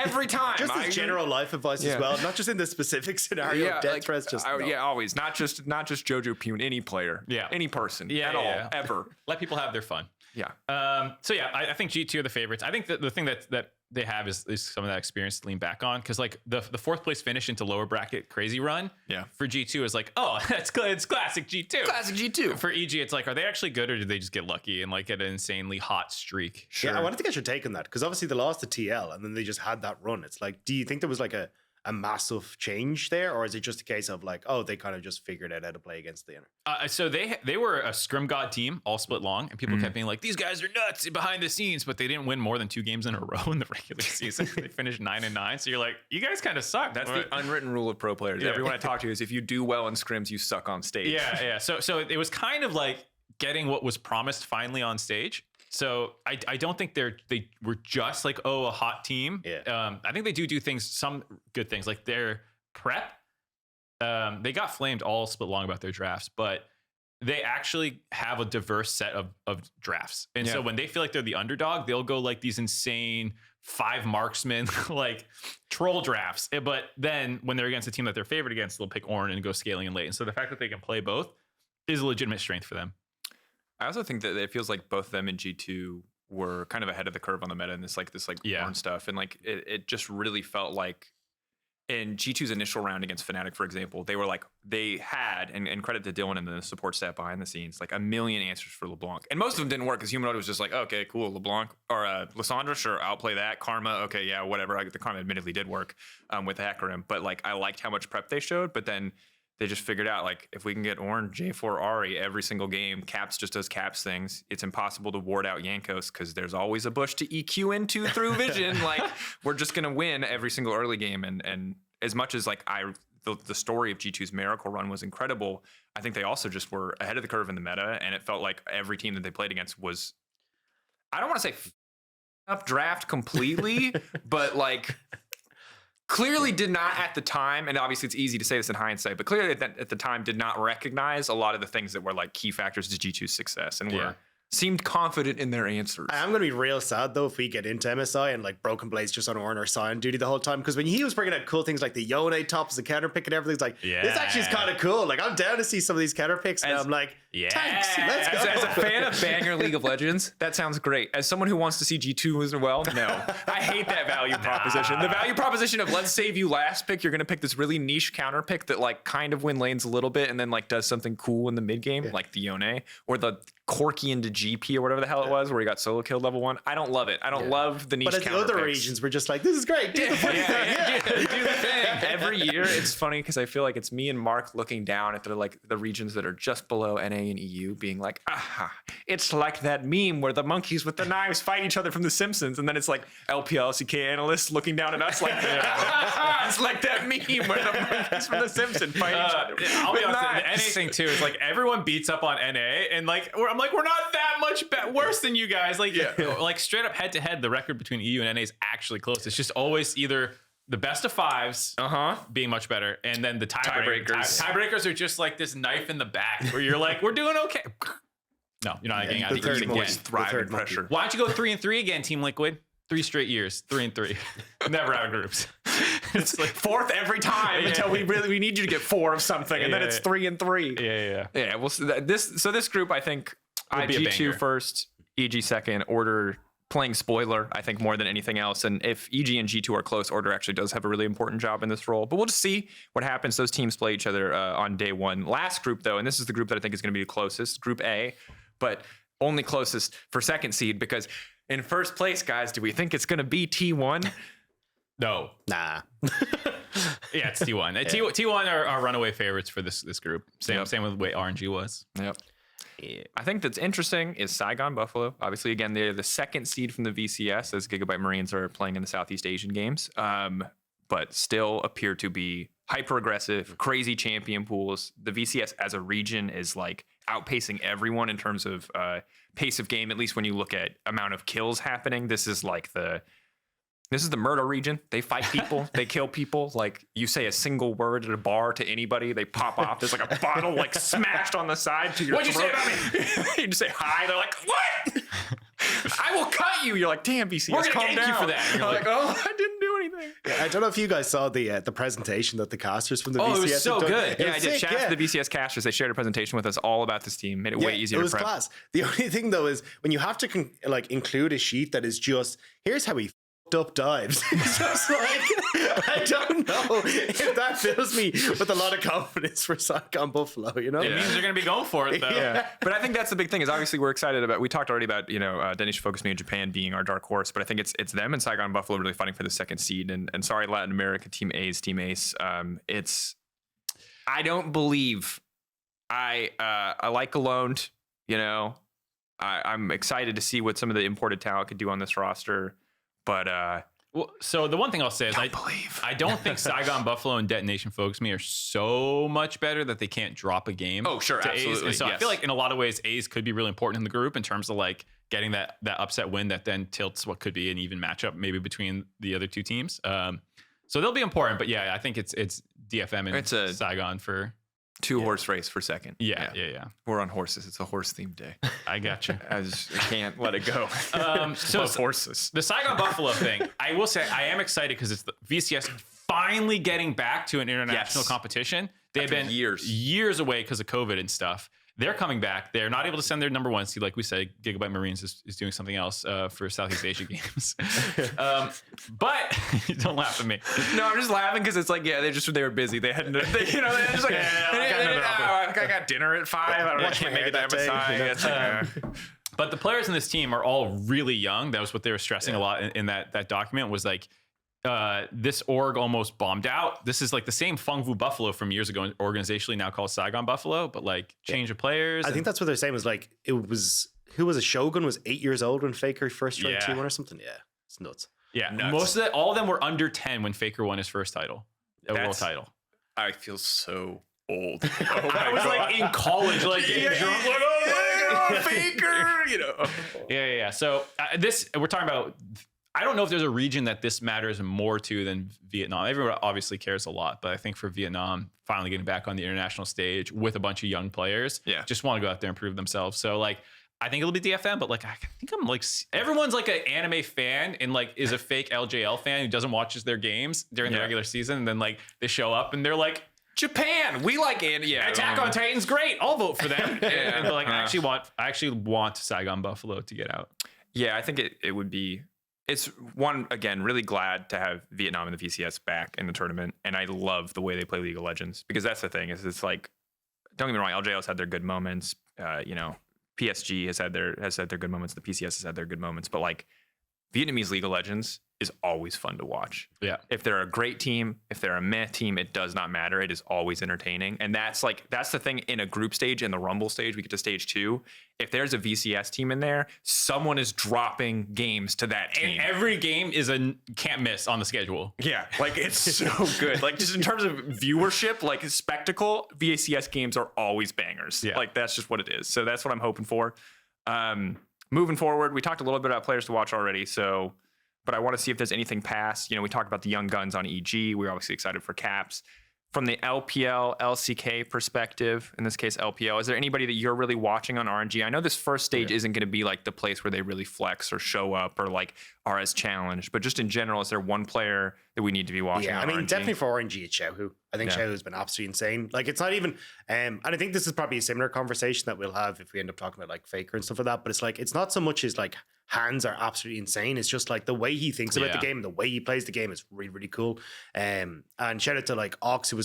Every time. Just as general life advice as well, not just in the specific scenario. Death threats, just always. Not just Jojo Pune, any player, any person, at all, ever. Let people have their fun. Yeah. I think G2 are the favorites. I think that the thing that they have is some of that experience to lean back on, because like the fourth place finish into lower bracket crazy run for G2 is like, oh, that's good. It's classic G2. Classic G2. For EG, it's like, are they actually good, or did they just get lucky and like get an insanely hot streak? Sure. Yeah, I wanted to get your take on that, because obviously they lost to TL and then they just had that run. It's like, do you think there was like a massive change there, or is it just a case of like, oh, they kind of just figured out how to play against the inner? So they were a scrim god team, all split long, and people kept being like, these guys are nuts behind the scenes, but they didn't win more than 2 games in a row in the regular season. They finished 9-9. So you're like, you guys kind of suck. That's the unwritten rule of pro players. Everyone I talk to is, if you do well in scrims, you suck on stage. Yeah. So it was kind of like getting what was promised finally on stage. So I don't think they were just like, oh, a hot team. Yeah. I think they do things, some good things, like their prep. They got flamed all split long about their drafts, but they actually have a diverse set of drafts. And so when they feel like they're the underdog, they'll go like these insane 5 marksman like troll drafts. But then when they're against a team that they're favored against, they'll pick Ornn and go scaling and late. And so the fact that they can play both is a legitimate strength for them. I also think that it feels like both them and G2 were kind of ahead of the curve on the meta and this Ornn stuff. And like, it just really felt like in G2's initial round against Fnatic, for example, they were like, they had, and credit to Dylan and the support staff behind the scenes, like a million answers for LeBlanc. And most of them didn't work, because Humanoid was just like, okay, cool, LeBlanc or Lissandra, sure, I'll play that. Karma, okay, yeah, whatever. The Karma admittedly did work with Hecarim, but like, I liked how much prep they showed, but then they just figured out, like, if we can get Ornn, J4, Ari every single game, Caps just does Caps things. It's impossible to ward out Jankos, because there's always a bush to EQ into through vision. Like, we're just going to win every single early game. And as much as, like, the story of G2's Miracle run was incredible, I think they also just were ahead of the curve in the meta, and it felt like every team that they played against was, I don't want to say up draft completely, but, like, clearly did not at the time, and obviously it's easy to say this in hindsight, but clearly at the time did not recognize a lot of the things that were like key factors to G2's success, and seemed confident in their answers. I'm going to be real sad though if we get into MSI and like Broken Blade's just on Ornn or Sion duty the whole time, because when he was bringing out cool things like the Yone tops, the counter pick and everything, it's like, this actually is kind of cool. Like, I'm down to see some of these counter picks, and I'm like, thanks, let's go. As a fan of banger League of Legends, that sounds great. As someone who wants to see G2 as well, no. I hate that value proposition. The value proposition of, let's save you last pick, you're going to pick this really niche counter pick that like kind of win lanes a little bit and then like does something cool in the mid game, like the Yone, or the Corki into GP or whatever the hell it was, where he got solo killed level 1. I don't love it. I don't love the niche counter picks. But in other regions, we're just like, this is great. Do the thing. Do the thing. Every year, it's funny because I feel like it's me and Mark looking down at the regions that are just below NA and EU, being like, aha, it's like that meme where the monkeys with the knives fight each other from The Simpsons, and then it's like LPL, CK analysts looking down at us like, it's like that meme where the monkeys from The Simpsons fight each other. I'll be honest, the NA thing too is like everyone beats up on NA, and like I'm like, we're not that much worse than you guys. Like, like straight up head to head, the record between EU and NA is actually close. It's just always either the best of 5s being much better, and then the tiebreakers. Tiebreakers are just like this knife in the back where you're like, we're doing okay. No, you're not getting out of the again. Thrive in pressure. Why don't you go 3-3 again, Team Liquid? 3 straight years, 3-3. Never out of groups. It's like 4th every time until we need you to get 4 of something, and then it's 3-3. Yeah. Well, this group, I think, IG2 first, EG second, Order playing spoiler, I think, more than anything else. And if EG and G2 are close, Order actually does have a really important job in this role. But we'll just see what happens. Those teams play each other on day 1. Last group, though, and this is the group that I think is going to be the closest, Group A, but only closest for second seed, because in first place, guys, do we think it's going to be T1? No. Nah. Yeah, it's T1. T1 are runaway favorites for this group. Same with the way RNG was. Yep. Yeah. I think that's interesting is Saigon Buffalo. Obviously, again, they're the second seed from the VCS, as Gigabyte Marines are playing in the Southeast Asian games, but still appear to be hyper aggressive, crazy champion pools. The VCS as a region is like outpacing everyone in terms of pace of game, at least when you look at amount of kills happening. This is the murder region. They fight people. They kill people. Like, you say a single word at a bar to anybody, they pop off. There's like a bottle like smashed on the side to your What'd throat. you say about me? You just say hi. They're like, what? I will cut you. You're like, damn, VCS, We're gonna calm gank down. you for that. You're like, oh, I didn't do anything. I don't know if you guys saw the presentation that the casters from the VCS it was so had done. good. It Yeah, was I did. sick, Shout out to the VCS casters. They shared a presentation with us all about this team. Made it way easier it was to prep. class. The only thing though is when you have to include a sheet that is just here's how we f***ed up dives. It's just like I don't know if that fills me with a lot of confidence for Saigon Buffalo. You know, It means they're going to be going for it, though. Yeah, but I think that's the big thing. Is obviously we're excited about. We talked already about Denny should focus me in Japan being our dark horse, but I think it's them and Saigon Buffalo really fighting for the second seed. And sorry, Latin America, Team A's Team Ace. I don't believe I like Alone. I'm excited to see what some of the imported talent could do on this roster, but Well, so the one thing I'll say is I don't think Saigon Buffalo and Detonation Focus Me are so much better that they can't drop a game. Oh, sure, to absolutely. A's. And so I yes. feel like in a lot of ways, A's could be really important in the group in terms of like getting that upset win that then tilts what could be an even matchup maybe between the other two teams. So they'll be important, but yeah, I think it's DFM and It's a Saigon for two-horse race for second. yeah. We're on horses. It's a horse-themed day. I got you. I can't let it go. So Love horses. The Saigon Buffalo thing, I will say I am excited because it's the VCS finally getting back to an international competition. They've been years away because of COVID and stuff. They're coming back. They're not able to send their number one seed. Like we said, Gigabyte Marines is doing something else for Southeast Asia games. But don't laugh at me. No, I'm just laughing because it's like, they were busy. They hadn't, they're just like, I got dinner at 5. I don't know, I can't make it to MSI. But the players in this team are all really young. That was what they were stressing a lot in that document was like, this org almost bombed out. This is like the same Fengvu Buffalo from years ago, organizationally now called Saigon Buffalo, but like change of players. I think that's what they're saying was like who was a Shogun was 8 years old when Faker first joined T1 or something. Yeah, it's nuts. Yeah, nuts. Most of all of them were under 10 when Faker won his first title, world title. I feel so old. I was like in college, like getting drunk, like oh my god, Faker, Yeah. So we're talking about. I don't know if there's a region that this matters more to than Vietnam. Everyone obviously cares a lot, but I think for Vietnam, finally getting back on the international stage with a bunch of young players, just want to go out there and prove themselves. So like, I think it'll be DFM, but like, I think I'm like, everyone's like an anime fan and like is a fake LJL fan who doesn't watch their games during the regular season. And then like they show up and they're like, Japan, we like it. Yeah, Attack on Titan's great. I'll vote for them. And like, I actually want Saigon Buffalo to get out. Yeah, I think it would be. It's one, again, really glad to have Vietnam and the VCS back in the tournament. And I love the way they play League of Legends because that's the thing is it's like, don't get me wrong, LJL's had their good moments. PSG has had their good moments. The PCS has had their good moments, but like Vietnamese League of Legends is always fun to watch. Yeah. If they're a great team, if they're a meh team, it does not matter. It is always entertaining. And that's the thing in a group stage, in the Rumble stage, we get to stage 2. If there's a VCS team in there, someone is dropping games to that team. And every game is can't miss on the schedule. Yeah. Like it's so good. Like just in terms of viewership, like spectacle, VCS games are always bangers. Yeah. Like that's just what it is. So that's what I'm hoping for. Moving forward, we talked a little bit about players to watch already. But I want to see if there's anything past. We talked about the young guns on EG. We're obviously excited for Caps. From the LPL, LCK perspective, in this case LPL, is there anybody that you're really watching on RNG? I know this first stage isn't going to be like the place where they really flex or show up or like are as challenged. But just in general, is there one player that we need to be watching on RNG? Definitely for RNG, it's Xiaohu. I think Xiaohu's been absolutely insane. Like, it's not even, and I think this is probably a similar conversation that we'll have if we end up talking about like Faker and stuff like that. But it's like, it's not so much as like hands are absolutely insane. It's just like the way he thinks about the game and the way he plays the game is really, really cool. And shout out to like Ox, who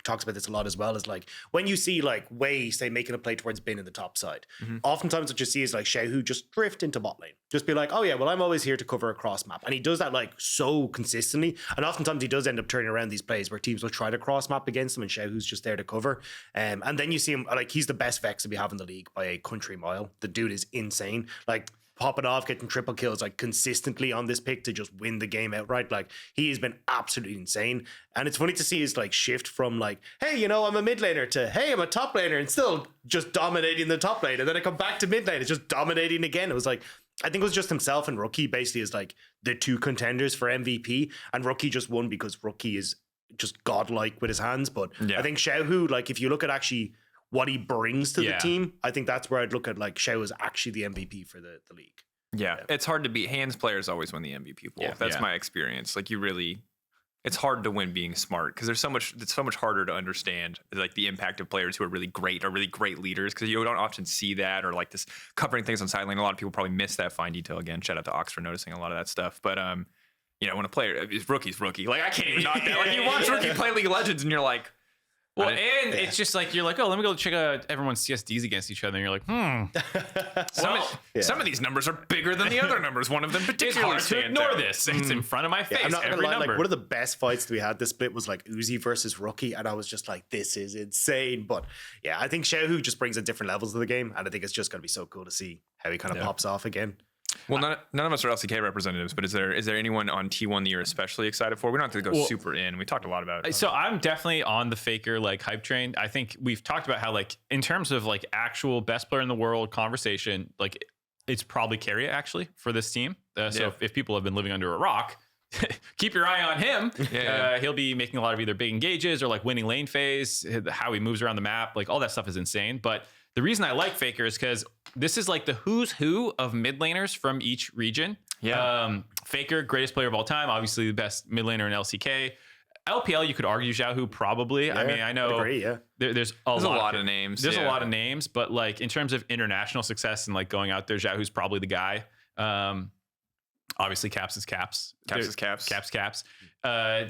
talks about this a lot as well, is like when you see like Wei, say, making a play towards Bin in the top side, oftentimes what you see is like Xiaohu just drift into bot lane. Just be like, oh yeah, well, I'm always here to cover a cross map. And he does that like so consistently. And oftentimes he does end up turning around these plays where teams will try to cross map against him and Xiaohu's just there to cover. And then you see him, like, he's the best Vex that we have in the league by a country mile. The dude is insane. Like, popping off, getting triple kills like consistently on this pick to just win the game outright. Like he has been absolutely insane. And it's funny to see his like shift from like, hey, you know, I'm a mid laner to, hey, I'm a top laner, and still just dominating the top lane. And then I come back to mid lane, it's just dominating again. It was like, I think it was just himself and Rookie basically is like the two contenders for MVP. And Rookie just won because Rookie is just godlike with his hands. But I think Xiaohu, like if you look at actually what he brings to the team, I think that's where I'd look at like Xiao is actually the MVP for the league. Yeah, it's hard to beat. Hands players always win the MVP pool. That's my experience. Like it's hard to win being smart because it's so much harder to understand like the impact of players who are really great leaders, because you don't often see that, or like this covering things on sideline. A lot of people probably miss that fine detail. Again, shout out to Ox for noticing a lot of that stuff. But you know, when a player is rookie, like I can't even knock that. Like you watch Rookie play League of Legends and you're like, well, and it's just like you're like, oh, let me go check out everyone's CSDs against each other, and you're like, some of these numbers are bigger than the other numbers. One of them particularly it's hard to ignore this. It's in front of my face. I'm not gonna lie, number. like one of the best fights that we had this split was like Uzi versus Rookie, and I was just like, this is insane. But yeah, I think Xiaohu just brings a different levels to the game, and I think it's just gonna be so cool to see how he kind of pops off again. Well, none of us are LCK representatives, but is there anyone on T1 that you're especially excited for? We don't have to go super in. We talked a lot about it. So I'm definitely on the Faker like hype train. I think we've talked about how like in terms of like actual best player in the world conversation, like it's probably Carrier actually for this team. So if people have been living under a rock, keep your eye on him. He'll be making a lot of either big engages or like winning lane phase, how he moves around the map, like all that stuff is insane. But the reason I like Faker is because this is like the who's who of mid laners from each region. Faker, greatest player of all time, obviously the best mid laner in LCK. LPL, you could argue Xiaohu probably. I mean, I know there's a lot of names. There's a lot of names, but like in terms of international success and like going out there, Xiaohu's probably the guy. Obviously, Caps is Caps. Caps.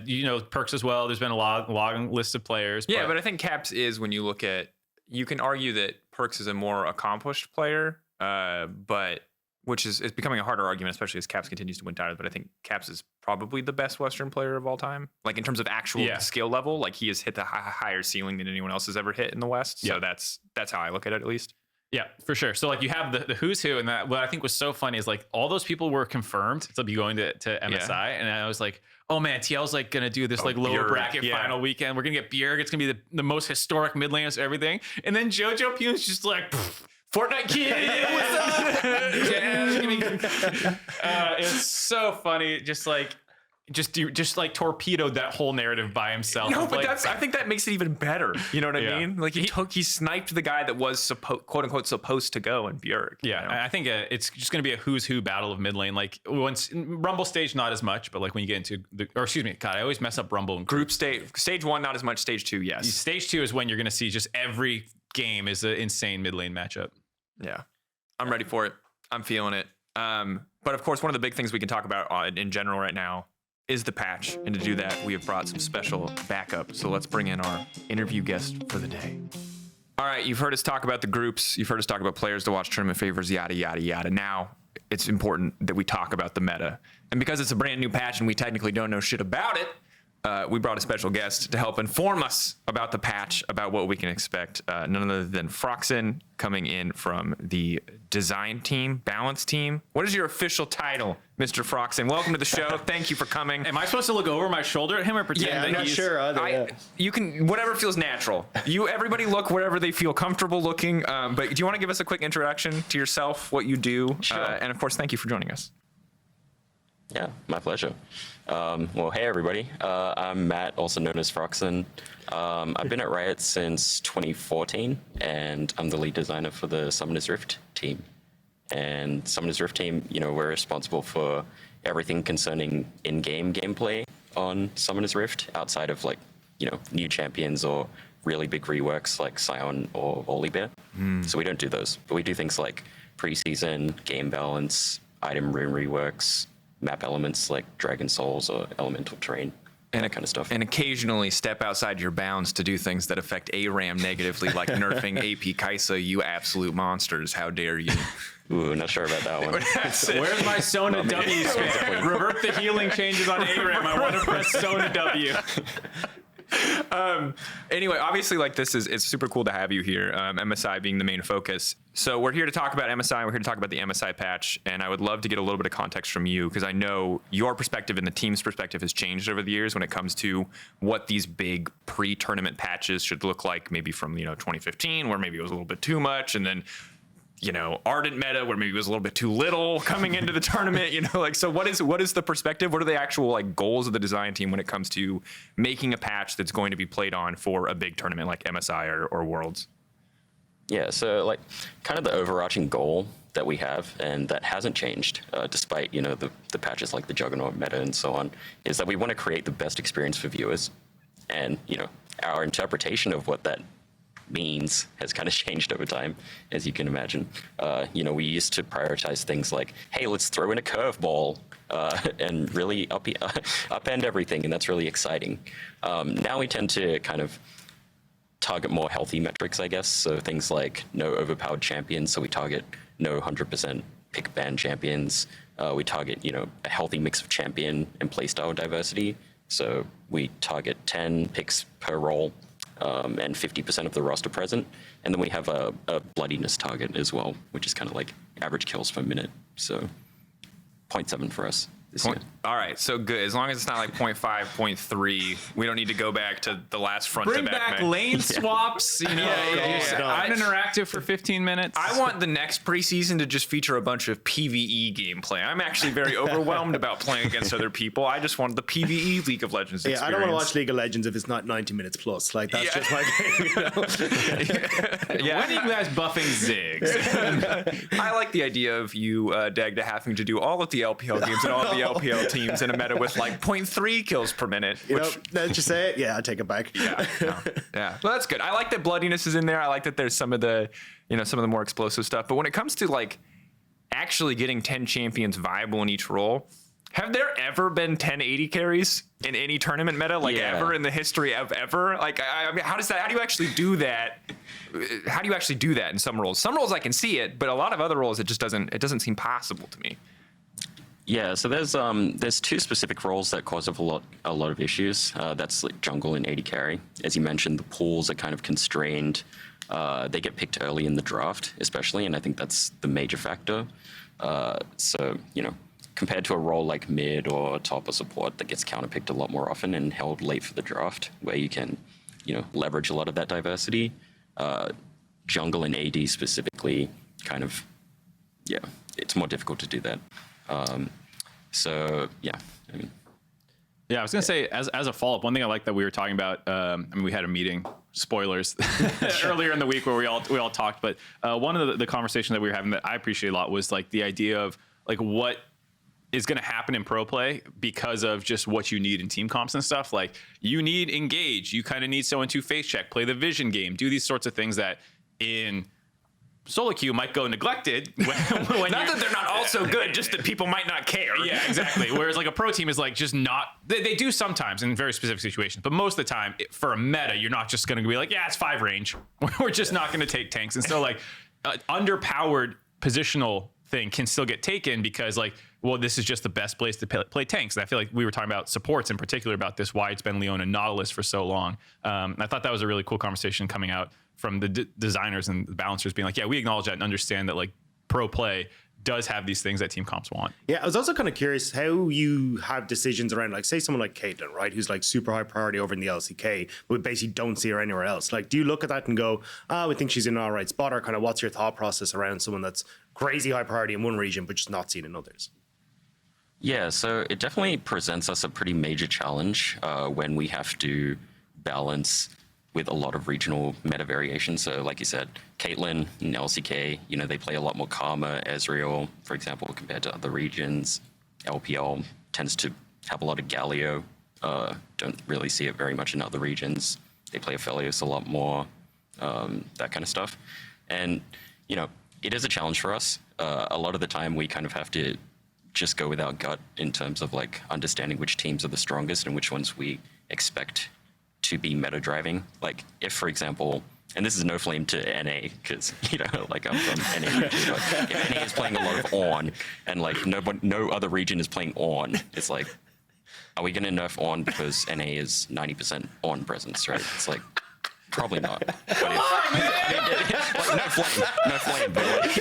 You know, Perks as well. There's been a long list of players. Yeah, but I think Caps is, when you look at, you can argue that Perks is a more accomplished player, but which is becoming a harder argument, especially as Caps continues to win titles. But I think Caps is probably the best Western player of all time. Like in terms of actual skill level, like he has hit the higher ceiling than anyone else has ever hit in the West. So that's how I look at it, at least. Yeah, for sure. So like you have the who's who, and that what I think was so funny is like all those people were confirmed to be going to MSI, and I was like, oh man, TL's like gonna do this like lower bracket final weekend. We're gonna get Bjerg. It's gonna be the most historic mid laners, everything. And then Jojo Pune's just like, Fortnite kid, what's up? It's so funny, just like torpedoed that whole narrative by himself. No, but I think that makes it even better. You know what I mean? Like he sniped the guy that was quote unquote supposed to go in Bjerg. Yeah, you know? I think it's just going to be a who's who battle of mid lane. Like once Rumble stage, not as much, but like when you get into I always mess up Rumble and group stage 1, not as much. Stage 2, yes. Stage 2 is when you're going to see just every game is an insane mid lane matchup. Yeah, I'm ready for it. I'm feeling it. But of course, one of the big things we can talk about in general right now is the patch. And to do that, we have brought some special backup. So let's bring in our interview guest for the day. All right, you've heard us talk about the groups. You've heard us talk about players to watch, tournament favors, yada, yada, yada. Now it's important that we talk about the meta. And because it's a brand new patch and we technically don't know shit about it, we brought a special guest to help inform us about the patch, about what we can expect. None other than Phroxzon, coming in from the design team, balance team. What is your official title, Mr. Phroxzon? Welcome to the show. Thank you for coming. Am I supposed to look over my shoulder at him or pretend that I'm not sure either. You can, whatever feels natural. Everybody look wherever they feel comfortable looking. But do you want to give us a quick introduction to yourself, what you do? Sure. And of course, thank you for joining us. Yeah, my pleasure. Well, hey everybody. I'm Matt, also known as Phroxzon. I've been at Riot since 2014, and I'm the lead designer for the Summoner's Rift team. And Summoner's Rift team, you know, we're responsible for everything concerning in-game gameplay on Summoner's Rift, outside of like, you know, new champions or really big reworks like Sion or Volibear. So we don't do those, but we do things like preseason, game balance, item rune reworks, map elements like Dragon Souls or Elemental Terrain, and that kind of stuff. And occasionally step outside your bounds to do things that affect ARAM negatively, like nerfing AP Kai'Sa, you absolute monsters. How dare you? Ooh, not sure about that one. Where's my Sona W? Revert the healing changes on ARAM. I want to press Sona W. Anyway, obviously, like it's super cool to have you here. MSI being the main focus. So we're here to talk about MSI. We're here to talk about the MSI patch, and I would love to get a little bit of context from you because I know your perspective and the team's perspective has changed over the years when it comes to what these big pre-tournament patches should look like. Maybe from 2015, where maybe it was a little bit too much, and then ardent meta where maybe it was a little bit too little coming into the tournament, so what is the perspective? What are the actual like goals of the design team when it comes to making a patch that's going to be played on for a big tournament like MSI or Worlds? Yeah, so like kind of the overarching goal that we have, and that hasn't changed despite, the patches like the Juggernaut meta and so on, is that we want to create the best experience for viewers. And, our interpretation of what that means has kind of changed over time, as you can imagine. We used to prioritize things like, hey, let's throw in a curveball and really upend everything, and that's really exciting. Now we tend to kind of target more healthy metrics, I guess. So things like no overpowered champions. So we target no 100% pick ban champions. We target, a healthy mix of champion and playstyle diversity. So we target 10 picks per role. And 50% of the roster present. And then we have a bloodiness target as well, which is kind of like average kills per minute. So 0.7 for us this year. All right, so good. As long as it's not like 0.5, 0.3, we don't need to go back to the last front Bring to back. back lane swaps, uninteractive for 15 minutes. I want the next preseason to just feature a bunch of PvE gameplay. I'm actually very overwhelmed about playing against other people. I just want the PvE League of Legends experience. I don't want to watch League of Legends if it's not 90 minutes plus. Like, that's just my game, When are you guys buffing Ziggs? I like the idea of you, Dagda, having to do all of the LPL games and all of the LPL teams in a meta with like 0.3 kills per minute. Let's just say it. Yeah, I take it back. Yeah. Well, that's good. I like that bloodiness is in there. I like that there's some of the, some of the more explosive stuff. But when it comes to like actually getting 10 champions viable in each role, have there ever been 10 80 carries in any tournament meta, ever in the history of ever? Like, I mean, how do you actually do that? How do you actually do that in some roles? Some roles I can see it, but a lot of other roles it doesn't seem possible to me. Yeah, so there's two specific roles that cause a lot of issues. That's like jungle and AD carry. As you mentioned, the pools are kind of constrained. They get picked early in the draft, especially, and I think that's the major factor. So, compared to a role like mid or top or support that gets counterpicked a lot more often and held late for the draft, where you can, leverage a lot of that diversity. Jungle and AD specifically, kind of, it's more difficult to do that. I was gonna say as a follow-up, one thing I like that we were talking about. We had a meeting. Spoilers earlier in the week where we all talked, but one of the conversation that we were having that I appreciate a lot was like the idea of like what is going to happen in pro play because of just what you need in team comps and stuff. Like you need engage, you kind of need someone to face check, play the vision game, do these sorts of things that in solo queue might go neglected when not that they're not also good, just that people might not care. Yeah, exactly. Whereas like a pro team is like just not, they do sometimes in very specific situations, but most of the time for a meta, you're not just going to be like, yeah, it's 5 range. We're just not going to take tanks. And so like underpowered positional thing can still get taken because like, well, this is just the best place to play tanks. And I feel like we were talking about supports in particular about this, why it's been Leon and Nautilus for so long. I thought that was a really cool conversation coming out from the designers and the balancers being like, yeah, we acknowledge that and understand that like pro play does have these things that team comps want. Yeah, I was also kind of curious how you have decisions around, like, say someone like Caitlyn, right, who's like super high priority over in the LCK, but we basically don't see her anywhere else. Like, do you look at that and go, we think she's in an all right spot, or kind of what's your thought process around someone that's crazy high priority in one region but just not seen in others? Yeah, so it definitely presents us a pretty major challenge when we have to balance with a lot of regional meta variation. So like you said, Caitlyn and LCK, they play a lot more Karma, Ezreal, for example, compared to other regions. LPL tends to have a lot of Galio. Don't really see it very much in other regions. They play Aphelios a lot more, that kind of stuff. And, it is a challenge for us. A lot of the time we kind of have to just go with our gut in terms of like understanding which teams are the strongest and which ones we expect to be meta driving. Like if, for example, and this is no flame to NA because like I'm from NA region, but if NA is playing a lot of On and like no other region is playing On, it's like are we going to nerf on because NA is 90% on presence, right? It's like, probably not. But like, no flame, but like,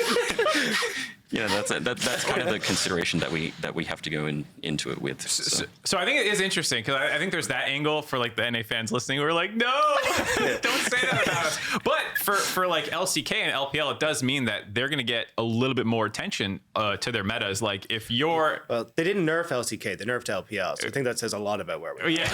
you know, that's kind of the consideration that we have to go into it with. So I think it is interesting because I think there's that angle for like the NA fans listening who are like, no, don't say that about us. But for like LCK and LPL, it does mean that they're going to get a little bit more attention to their metas. Like if you're, well, they didn't nerf LCK, they nerfed LPL. So I think that says a lot about where we're. Yeah.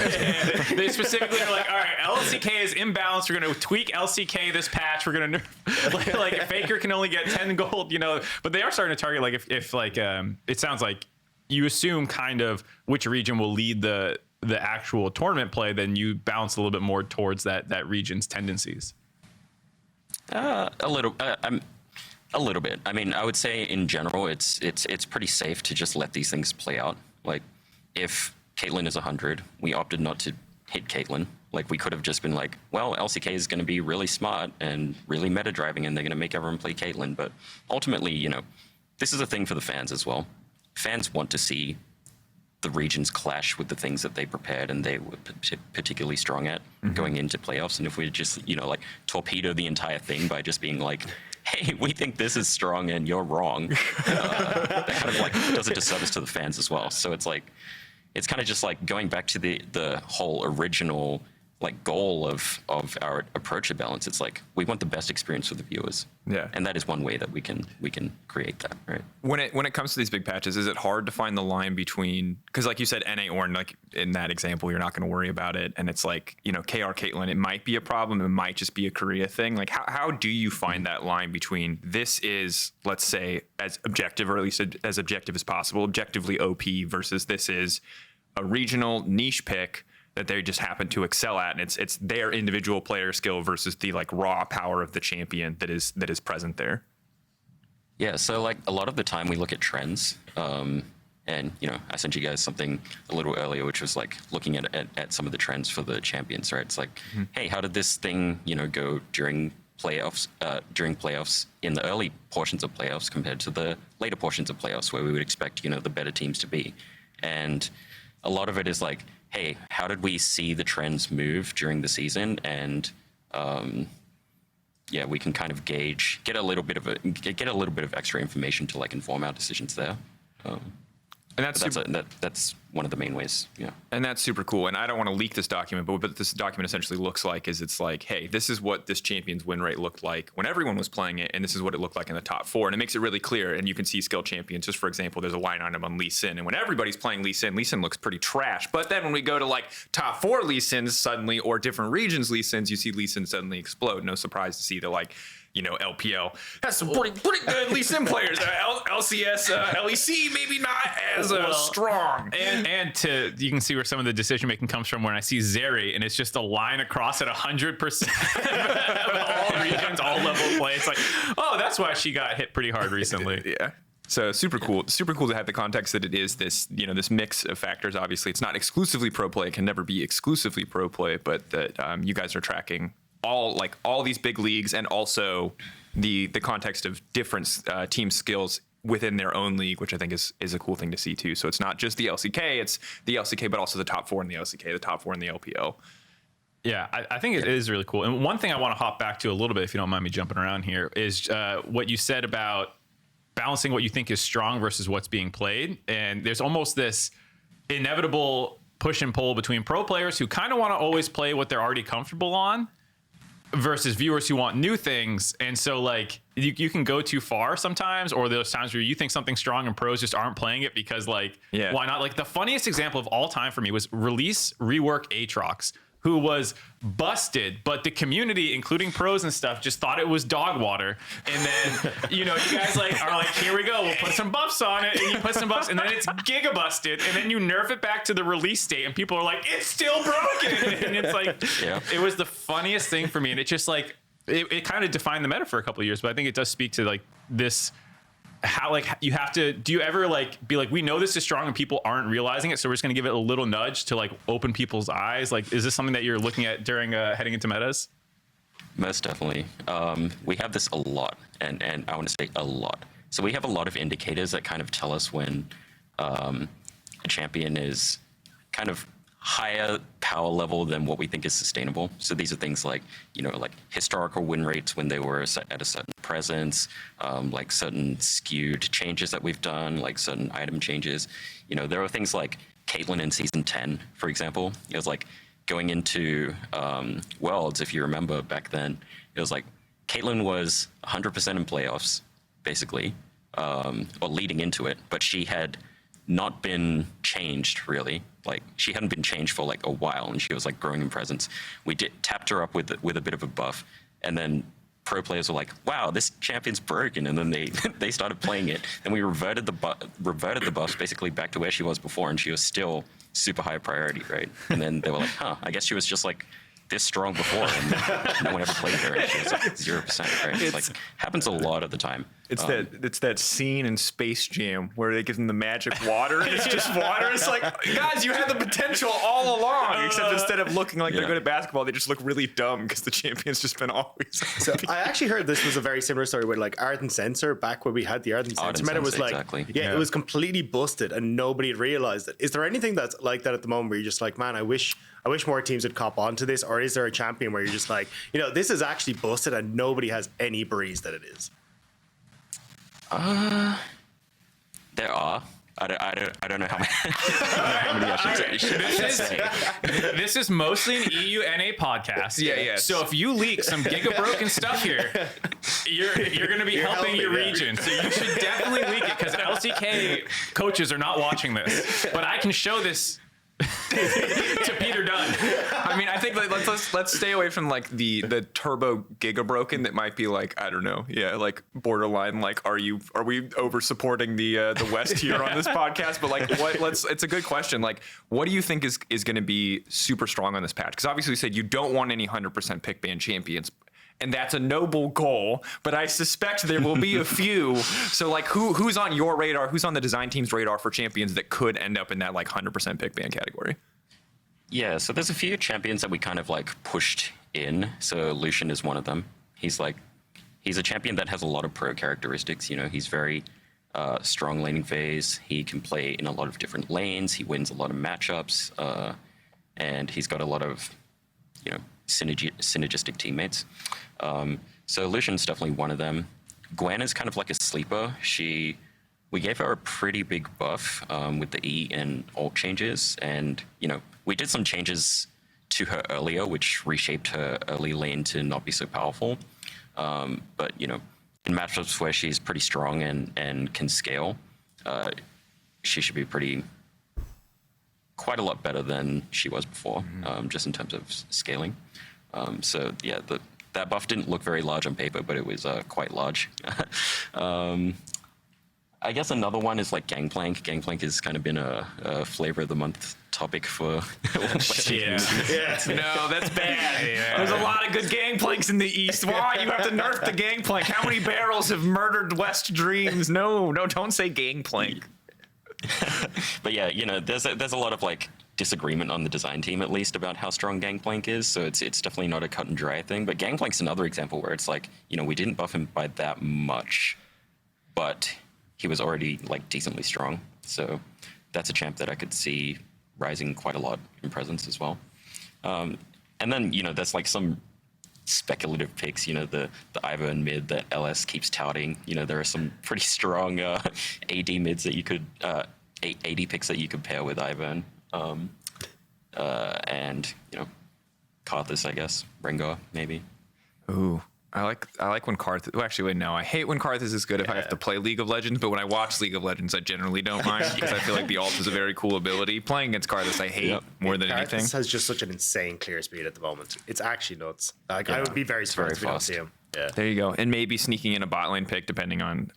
They specifically are like, all right, LCK is imbalanced. We're going to tweak LCK this patch. We're going to nerf like Faker can only get 10 gold, you know. But they are starting to target like if like it sounds like you assume kind of which region will lead the actual tournament play, then you bounce a little bit more towards that region's tendencies. A little bit. I mean, I would say in general, it's pretty safe to just let these things play out. Like, if Caitlyn is 100, we opted not to hit Caitlyn. Like, we could have just been like, well, LCK is going to be really smart and really meta driving, and they're going to make everyone play Caitlyn. But ultimately, you know, this is a thing for the fans as well. Fans want to see the regions clash with the things that they prepared and they were particularly strong at going into playoffs. And if we just, you know, like torpedo the entire thing by just being like, hey, we think this is strong and you're wrong, that kind of like does a disservice to the fans as well. So it's like, it's kind of just like going back to the whole original like goal of our approach to balance. It's like we want the best experience for the viewers. Yeah. And that is one way that we can create that, right? When it comes to these big patches, is it hard to find the line between, because like you said, NA Ornn, like in that example, you're not going to worry about it. And it's like, you know, KR Caitlyn, it might be a problem. It might just be a Korea thing. Like how do you find that line between this is, let's say, as objective, or at least as objective as possible, objectively OP, versus this is a regional niche pick that they just happen to excel at, and it's their individual player skill versus the like raw power of the champion that is present there? Yeah, so like a lot of the time we look at trends, and you know, I sent you guys something a little earlier, which was like looking at some of the trends for the champions, right? It's like, hey, how did this thing, you know, go during playoffs in the early portions of playoffs compared to the later portions of playoffs where we would expect, you know, the better teams to be? And a lot of it is like, hey, how did we see the trends move during the season? And yeah, we can kind of gauge, get a little bit of extra information to like inform our decisions there. And that's one of the main ways. Yeah. And that's super cool. And I don't want to leak this document, but what this document essentially looks like is it's like, hey, this is what this champion's win rate looked like when everyone was playing it, and this is what it looked like in the top 4. And it makes it really clear. And you can see skill champions. Just for example, there's a line item on Lee Sin, and when everybody's playing Lee Sin looks pretty trash. But then when we go to like top 4 Lee Sins suddenly, or different regions Lee Sins, you see Lee Sin suddenly explode. No surprise to see that, like, you know, LPL has some pretty good Lee Sin players. LCS, LEC maybe not as strong. And you can see where some of the decision making comes from when I see Zeri, and it's just a line across at 100% all regions, all level play. It's like, oh, that's why she got hit pretty hard recently. Yeah. So super cool to have the context that it is this, you know, this mix of factors. Obviously, it's not exclusively pro play. It can never be exclusively pro play, but that you guys are tracking all these big leagues, and also the context of different team skills within their own league, which I think is a cool thing to see too. So it's not just the LCK, it's the LCK, but also the top 4 in the LCK, the top 4 in the LPL. Yeah, I think it is really cool. And one thing I want to hop back to a little bit, if you don't mind me jumping around here, is what you said about balancing what you think is strong versus what's being played. And there's almost this inevitable push and pull between pro players who kind of want to always play what they're already comfortable on, versus viewers who want new things. And so like you can go too far sometimes, or there's times where you think something's strong and pros just aren't playing it because like, why not? Like the funniest example of all time for me was rework Aatrox, who was busted, but the community, including pros and stuff, just thought it was dog water. And then, you know, you guys like are like, here we go, we'll put some buffs on it, and you put some buffs, and then it's giga busted, and then you nerf it back to the release state, and people are like, it's still broken. And it's like, it was the funniest thing for me, and it just like, it kind of defined the meta for a couple of years, but I think it does speak to like this, how like you have to, do you ever like be like, we know this is strong and people aren't realizing it, so we're just gonna give it a little nudge to like open people's eyes? Like, is this something that you're looking at during heading into metas? Most definitely. We have this a lot, and I want to say a lot. So we have a lot of indicators that kind of tell us when a champion is kind of higher power level than what we think is sustainable. So these are things like, like historical win rates when they were at a certain presence, like certain skewed changes that we've done, like certain item changes. There are things like Caitlyn in season 10, for example. It was like going into Worlds, if you remember back then, it was like Caitlyn was 100% in playoffs, basically, or leading into it, but she had not been changed really. Like she hadn't been changed for like a while, and she was like growing in presence. We tapped her up with a bit of a buff, and then pro players were like, "Wow, this champion's broken," and then they started playing it, and we reverted the buffs basically back to where she was before, and she was still super high priority, right? And then they were like, "Huh, I guess she was just like this strong before, and no one ever played her, and she was like 0%." Right? It's like happens a lot of the time. It's that scene in Space Jam where they give them the magic water and it's just water. It's like, guys, you had the potential all along, except instead of looking like they're good at basketball, they just look really dumb because the champion's just been always. So I actually heard this was a very similar story with like Ardent Sensor back when we had the Ardent Sensor. It was like, exactly. it was completely busted and nobody had realized it. Is there anything that's like that at the moment where you're just like, man, I wish more teams would cop onto this? Or is there a champion where you're just like, this is actually busted and nobody has any breeze that it is? There are. I don't know how many I should say. This is mostly an EUNA podcast. Yeah. So if you leak some giga-broken stuff here, you're going to be helping your region. So you should definitely leak it because LCK coaches are not watching this. But I can show this to Peter Dunn. I mean, I think like, let's stay away from like the turbo giga broken that might be like, I don't know, like borderline like are we over supporting the West here on this podcast? But like it's a good question. Like what do you think is going to be super strong on this patch? Because obviously you said you don't want any 100% pick ban champions. And that's a noble goal, but I suspect there will be a few. So like who's on your radar? Who's on the design team's radar for champions that could end up in that like 100% pick ban category? Yeah, so there's a few champions that we kind of like pushed in. So Lucian is one of them. He's a champion that has a lot of pro characteristics. He's very strong laning phase. He can play in a lot of different lanes. He wins a lot of matchups, and he's got a lot of synergistic teammates. So Lucian's definitely one of them. Gwen is kind of like a sleeper. We gave her a pretty big buff with the E and ult changes, and we did some changes to her earlier, which reshaped her early lane to not be so powerful. But in matchups where she's pretty strong and can scale, she should be quite a lot better than she was before, just in terms of scaling. So yeah, that buff didn't look very large on paper, but it was quite large. I guess another one is like Gangplank. Gangplank has kind of been a flavor of the month topic for. Yeah. No, that's bad. Yeah. There's a lot of good Gangplanks in the East. Why you have to nerf the Gangplank? How many barrels have murdered West Dreams? No, don't say Gangplank. But yeah, there's a lot of like disagreement on the design team at least about how strong Gangplank is. So it's definitely not a cut and dry thing. But Gangplank's another example where it's like we didn't buff him by that much, but he was already like decently strong. So that's a champ that I could see rising quite a lot in presence as well. And then there's like some speculative picks, the Ivern and mid that LS keeps touting. There are some pretty strong AD mids that you could AD picks that you could pair with Ivern, and Karthus, I guess, Rengar maybe. Ooh, I like when Karthus. Well, actually, wait, no. I hate when Karthus is good if I have to play League of Legends. But when I watch League of Legends, I generally don't mind because I feel like the ult is a very cool ability. Playing against Karthus, I hate more than anything. Karthus has just such an insane clear speed at the moment. It's actually nuts. Like I would be very surprised if we don't see him. Yeah. There you go. And maybe sneaking in a bot lane pick depending on.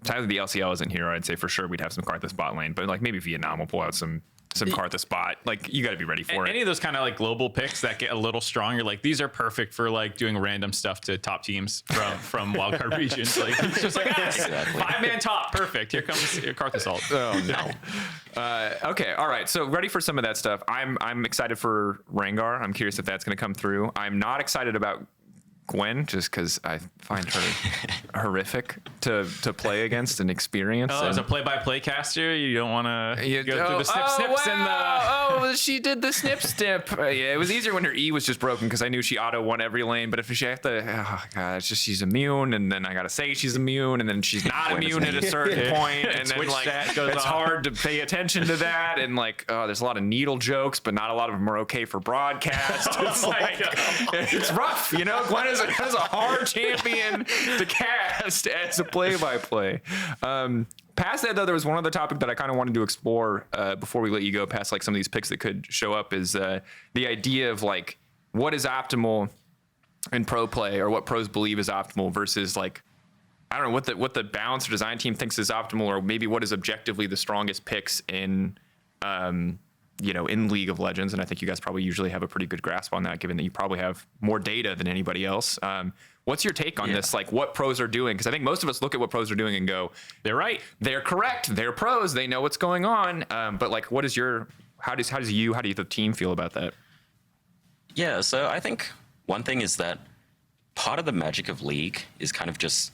Tyler, the LCL isn't here. I'd say for sure we'd have some Karthus bot lane, but like maybe Vietnam will pull out some Karthus bot. Like you got to be ready for it. Any of those kind of like global picks that get a little stronger, like these are perfect for like doing random stuff to top teams from wildcard regions. Like it's just like Exactly. 5-man top, perfect. Here comes your Karthus ult. Oh no. Okay, all right. So ready for some of that stuff. I'm excited for Rengar. I'm curious if that's going to come through. I'm not excited about Gwen, just because I find her horrific to play against and experience. Oh, as a play-by-play caster, you don't want to go through the snips and the... she did the snip. Yeah, it was easier when her E was just broken because I knew she auto won every lane. But if she have to, oh god, it's just she's immune, and then I gotta say she's immune, and then she's not immune at a certain point, and then like it's hard to pay attention to that, and like there's a lot of needle jokes, but not a lot of them are okay for broadcast. It's like it's rough, you know. Gwen is a hard champion to cast as a play-by-play. Past that, though, there was one other topic that I kind of wanted to explore before we let you go past like some of these picks that could show up is the idea of like what is optimal in pro play, or what pros believe is optimal versus like, I don't know what the balance or design team thinks is optimal, or maybe what is objectively the strongest picks in in League of Legends. And I think you guys probably usually have a pretty good grasp on that, given that you probably have more data than anybody else. What's your take on this? Like what pros are doing? Because I think most of us look at what pros are doing and go, they're right, they're correct, they're pros, they know what's going on. But like, how does the team feel about that? Yeah, so I think one thing is that part of the magic of League is kind of just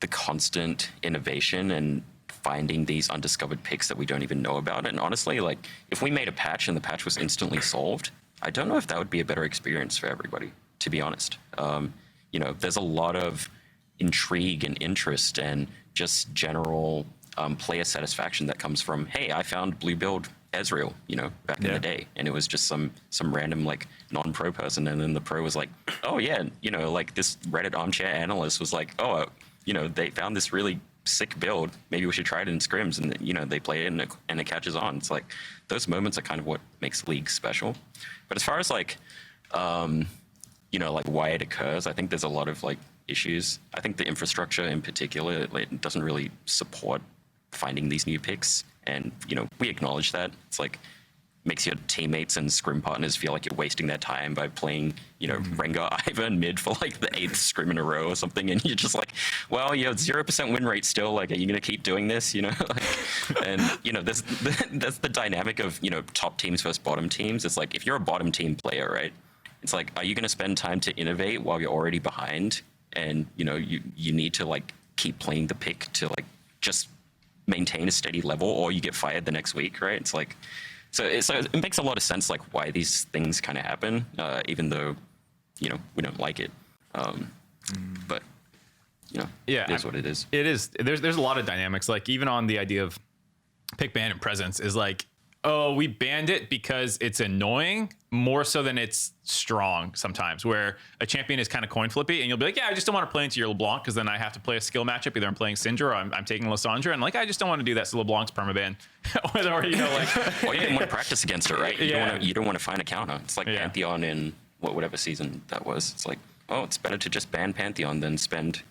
the constant innovation and finding these undiscovered picks that we don't even know about. And honestly, like if we made a patch and the patch was instantly solved, I don't know if that would be a better experience for everybody, to be honest. There's a lot of intrigue and interest and just general player satisfaction that comes from, hey, I found blue build Ezreal, back in the day, and it was just some random like non-pro person, and then the pro was like, oh yeah, like this Reddit armchair analyst was like, oh, they found this really sick build, maybe we should try it in scrims, and they play it and it catches on. It's like those moments are kind of what makes League special. But as far as like like why it occurs, I think there's a lot of like issues. I think the infrastructure in particular, it doesn't really support finding these new picks, and we acknowledge that. It's like makes your teammates and scrim partners feel like you're wasting their time by playing, Rengar Ivern mid for like the 8th scrim in a row or something, and you're just like, well, you have 0% win rate still, like, are you gonna keep doing this, and that's the dynamic of, top teams versus bottom teams. It's like, if you're a bottom team player, right, it's like, are you gonna spend time to innovate while you're already behind, and, you need to like keep playing the pick to like just maintain a steady level, or you get fired the next week, right? It's like, So it makes a lot of sense, like why these things kind of happen, even though, we don't like it. But it is what it is. It is. There's a lot of dynamics. Like even on the idea of pick ban and presence is like, oh, we banned it because it's annoying more so than it's strong sometimes, where a champion is kind of coin flippy and you'll be like, yeah, I just don't want to play into your LeBlanc because then I have to play a skill matchup. Either I'm playing Syndra or I'm taking Lissandra, and like, I just don't want to do that. So LeBlanc's permaban. Or, well, you didn't want to practice against it, right? You don't want to find a counter. It's like Pantheon in whatever season that was. It's like, oh, it's better to just ban Pantheon than spend,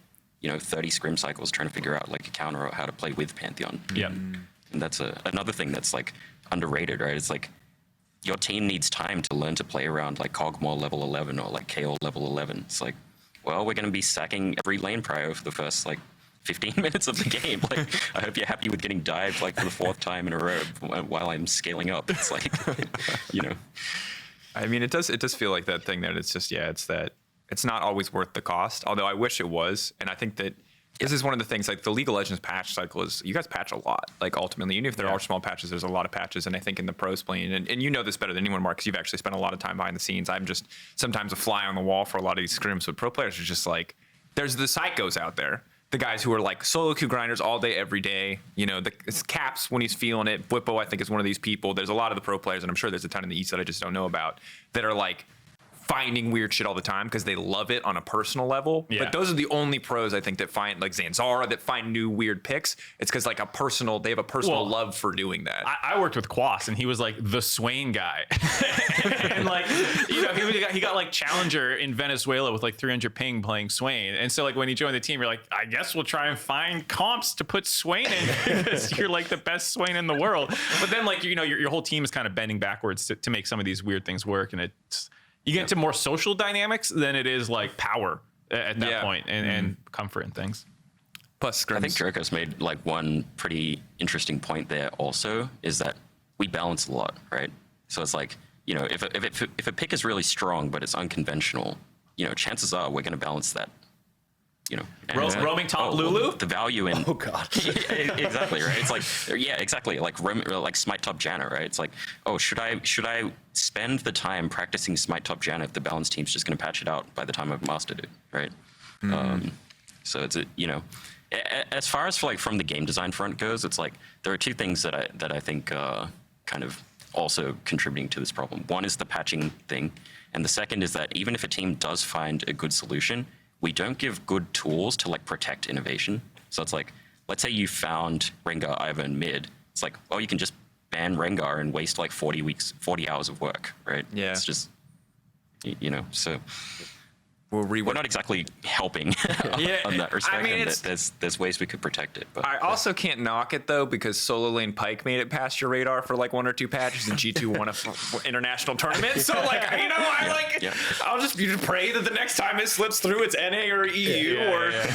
30 scrim cycles trying to figure out like a counter or how to play with Pantheon. Yeah. And that's another thing that's like underrated, right? It's like your team needs time to learn to play around like Kog'Maw level 11 or like KO level 11. It's like, well, we're going to be sacking every lane prio for the first like 15 minutes of the game. Like, I hope you're happy with getting dived like for the 4th time in a row while I'm scaling up. It's like, I mean, it does feel like that thing that it's just, it's not always worth the cost. Although I wish it was. And I think that this is one of the things, like the League of Legends patch cycle is, you guys patch a lot. Like ultimately, even if there are small patches, there's a lot of patches. And I think in the pros playing, and you know this better than anyone, Mark, because you've actually spent a lot of time behind the scenes. I'm just sometimes a fly on the wall for a lot of these scrims. But pro players are just like, there's the psychos out there. The guys who are like solo queue grinders all day, every day. It's Caps when he's feeling it. Bwipo, I think, is one of these people. There's a lot of the pro players, and I'm sure there's a ton in the East that I just don't know about, that are like finding weird shit all the time because they love it on a personal level. Yeah. But those are the only pros I think that find, like Zanzara, that find new weird picks. It's because like they have a personal love for doing that. I worked with Quas, and he was like the Swain guy. And like, he got like challenger in Venezuela with like 300 ping playing Swain. And so like when you join the team, you're like, I guess we'll try and find comps to put Swain in because you're like the best Swain in the world. But then like, your whole team is kind of bending backwards to make some of these weird things work. And you get into more social dynamics than it is like power at that point and comfort and things. Plus, I think Drakos made like one pretty interesting point there also, is that we balance a lot, right? So it's like, if a pick is really strong, but it's unconventional, chances are we're going to balance that. Roaming top Lulu? The value in Oh god. exactly, right? It's like, yeah, exactly, like Smite top Janna, right? It's like, oh, should I spend the time practicing Smite top Janna if the balance team's just going to patch it out by the time I've mastered it, right? So it's as far as from the game design front goes, it's like there are two things that I think kind of also contributing to this problem. One is the patching thing, and the second is that even if a team does find a good solution, we don't give good tools to protect innovation. So it's like, let's say you found Rengar Ivern mid. It's like, oh, you can just ban Rengar and waste 40 hours of work, right? Yeah. It's just, so we're not exactly helping on that respect. I mean, there's ways we could protect it. But I also can't knock it though, because solo lane Pyke made it past your radar for 1 or 2 patches, and G2 won a international tournament. So I'll just pray that the next time it slips through, it's NA or EU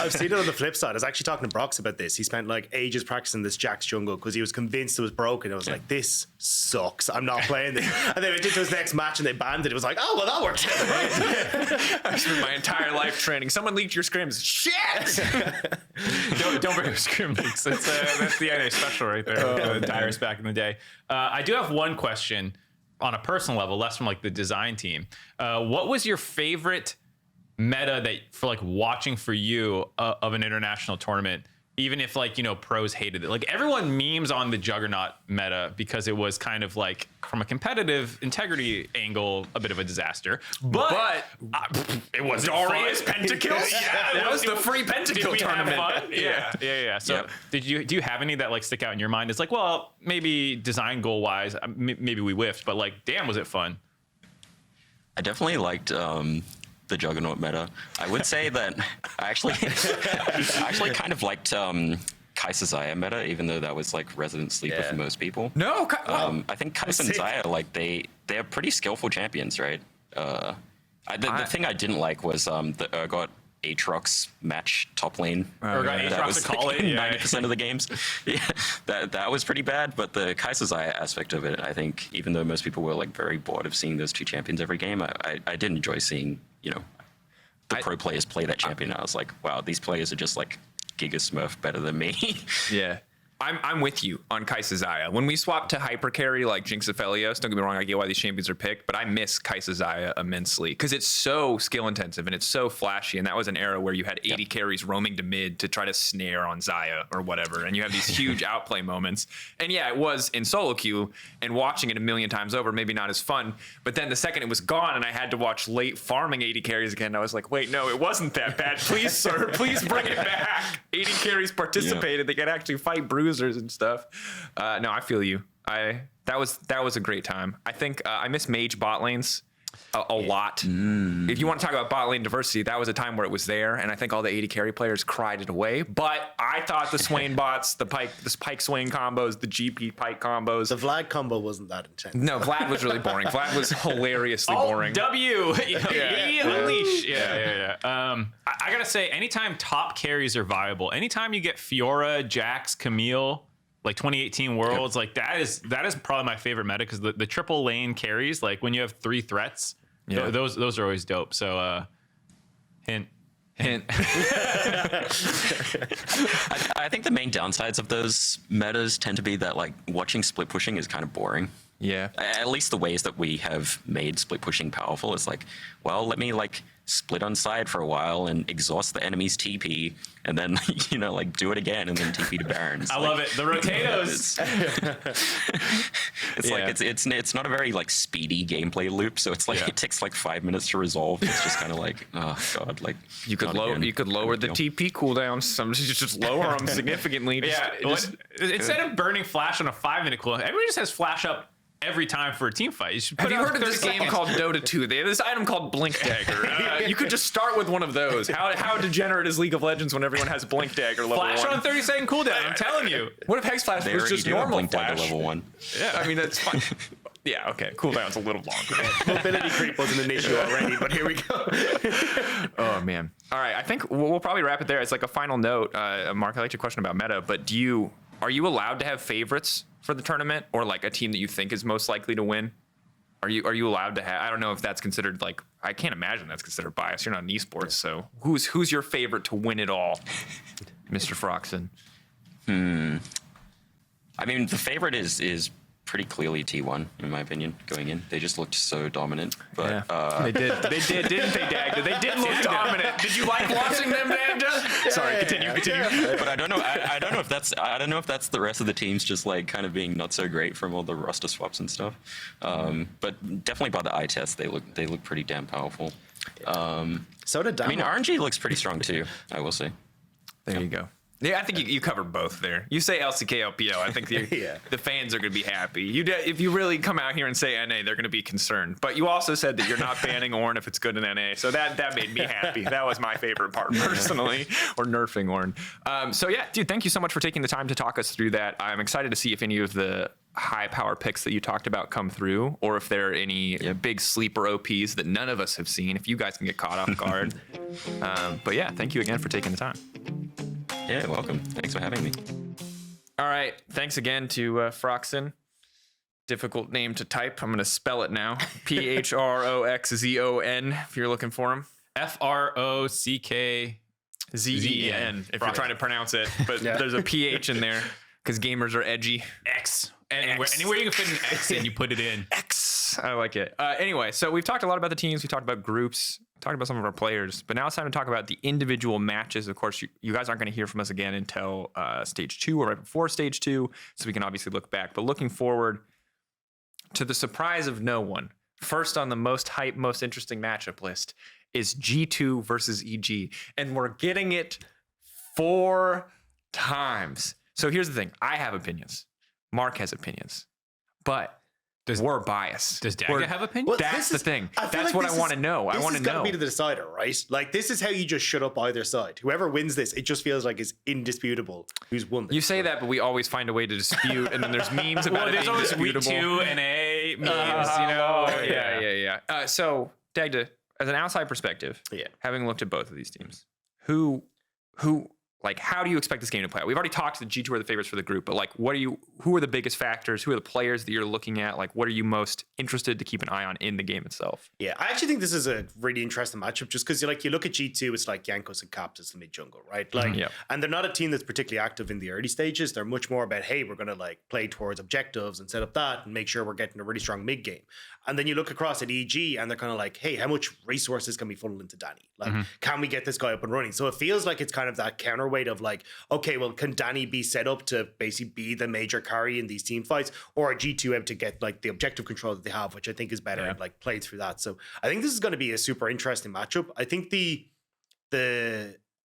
I've seen it on the flip side. I was actually talking to Brox about this. He spent ages practicing this Jax jungle because he was convinced it was broken. I was like, this sucks. I'm not playing this. And then we did to his next match and they banned it. It was like, oh well, that works. I spent my entire life training. Someone leaked your scrims. Shit! don't bring up scrim leaks. That's the NA special right there. The Tyrus back in the day. I do have one question on a personal level, less from the design team. What was your favorite meta that for watching for you of an international tournament? Even if pros hated it, everyone memes on the Juggernaut meta because it was kind of from a competitive integrity angle a bit of a disaster. But it was Darius Pentakills. That was the free Pentakill tournament. Yeah. So do you have any that stick out in your mind? It's well, maybe design goal wise, maybe we whiffed, but damn, was it fun? I definitely liked the Juggernaut meta. I would say that I actually kind of liked Kai'Sa Xayah meta, even though that was resident sleeper for most people. No, I think Kai'Sa and Xayah, they're pretty skillful champions, right? The thing I didn't like was the Urgot Aatrox match top lane. Urgot Aatrox to call it 90% of the games. Yeah, that was pretty bad. But the Kai'Sa Xayah aspect of it, I think, even though most people were very bored of seeing those two champions every game, I did enjoy seeing the pro players play that champion. I was like, wow, these players are just Giga Smurf better than me. Yeah. I'm with you on Kai'Sa Xayah. When we swapped to hyper carry Jinx Aphelios, don't get me wrong, I get why these champions are picked, but I miss Kai'Sa Xayah immensely because it's so skill intensive and it's so flashy. And that was an era where you had 80 carries roaming to mid to try to snare on Xayah or whatever. And you have these huge outplay moments. And yeah, it was in solo queue and watching it a million times over, maybe not as fun. But then the second it was gone and I had to watch late farming 80 carries again, I was like, wait, no, it wasn't that bad. Please, sir, please bring it back. 80 carries participated. They could actually fight bruisers and stuff. No, I feel you. That was a great time. I think I miss mage bot lanes a lot. If you want to talk about bot lane diversity, that was a time where it was there, and I think all the 80 carry players cried it away. But I thought the Swain bots, the Pyke Swain combos, the GP Pyke combos. The Vlad combo wasn't that intense. No, Vlad was really boring. Vlad was hilariously boring. W. Unleash. Yeah. I gotta say, anytime top carries are viable, anytime you get Fiora, Jax, Camille, 2018 Worlds, that is probably my favorite meta because the triple lane carries, when you have 3 threats, those are always dope. So hint. I think the main downsides of those metas tend to be that watching split pushing is kind of boring. Yeah. At least the ways that we have made split pushing powerful is well, let me split on side for a while and exhaust the enemy's TP and then do it again and then TP to Barons. I love it. The rotatos. It's not a very again gameplay loop, so it's it takes 5 minutes to resolve. It's just kind of oh god, you could lower the TP cooldowns. Some just lower them significantly. Instead of burning flash on a 5-minute cooldown, everybody just has flash up every time for a team fight. Have you heard of this game called Dota 2? They have this item called Blink Dagger. You could just start with one of those. How degenerate is League of Legends when everyone has Blink Dagger level Flash 1? on 30-second cooldown, I'm telling you. What if Hex Flash was just normal Blink Flash? Dagger level 1. Yeah, I mean, that's fine. Yeah, okay. Cooldown's a little longer. Mobility creep wasn't an issue already, but here we go. Oh, man. All right, I think we'll probably wrap it there. It's a final note. Mark, I liked your question about meta, but are you allowed to have favorites for the tournament or a team that you think is most likely to win? Are you allowed to have? I don't know if that's considered like. I can't imagine that's considered bias. You're not in esports, so who's your favorite to win it all, Mr. Phroxzon? I mean, the favorite is pretty clearly T1 in my opinion. Going in, they just looked so dominant. But they did, didn't they, Dagda? They didn't look dominant. Did you like watching them, Dagda? Sorry, continue. But I don't know. I don't know if that's the rest of the teams just like kind of being not so great from all the roster swaps and stuff. But definitely by the eye test, they look pretty damn powerful. So did Damo. I mean, RNG looks pretty strong too. I will say. There you go. Yeah, I think you covered both there. You say LCK LPO, I think the fans are going to be happy. If you really come out here and say NA, they're going to be concerned. But you also said that you're not banning Ornn if it's good in NA, so that made me happy. That was my favorite part personally, or nerfing Ornn. So yeah, dude, thank you so much for taking the time to talk us through that. I'm excited to see if any of the high power picks that you talked about come through, or if there are any big sleeper OPs that none of us have seen, if you guys can get caught off guard. But yeah, thank you again for taking the time. Yeah, welcome. Thanks for having me. All right. Thanks again to Phroxzon. Difficult name to type. I'm going to spell it now. Phroxzon, if you're looking for him. Phrockzen. If you're trying to pronounce it. But there's a PH in there because gamers are edgy. X. Anywhere you can fit an X in, you put it in. X. I like it. Anyway, so we've talked a lot about the teams. We talked about groups. Talked about some of our players. But now it's time to talk about the individual matches. Of course, you guys aren't going to hear from us again until Stage 2 or right before Stage 2. So we can obviously look back. But looking forward, to the surprise of no one, first on the most hype, most interesting matchup list is G2 versus EG. And we're getting it 4 times. So here's the thing. I have opinions. Mark has opinions, but we're biased. Does Dagda have opinions? Well, That's the thing. That's what I want to know. I want to know. This is going to be the decider, right? Like, this is how you just shut up either side. Whoever wins this, it just feels like it's indisputable who's won this. You say that, but we always find a way to dispute, and then there's memes about it being always disputable. week 2 NA memes, you know? Yeah. So, Dagda, as an outside perspective, having looked at both of these teams, who like, how do you expect this game to play out? We've already talked to the G2 are the favorites for the group, but like, who are the biggest factors? Who are the players that you're looking at? Like, what are you most interested to keep an eye on in the game itself? Yeah, I actually think this is a really interesting matchup just because you look at G2, it's like Jankos and Caps as the mid jungle, right? Like, and they're not a team that's particularly active in the early stages. They're much more about, hey, we're going to like play towards objectives and set up that and make sure we're getting a really strong mid game. And then you look across at EG and they're kind of like, hey, how much resources can we funnel into Danny? Like, can we get this guy up and running? So it feels like it's kind of that counterweight of like, okay, well, can Danny be set up to basically be the major carry in these team fights, or are G2 able to get like the objective control that they have, which I think is better and like play through that. So I think this is going to be a super interesting matchup. I think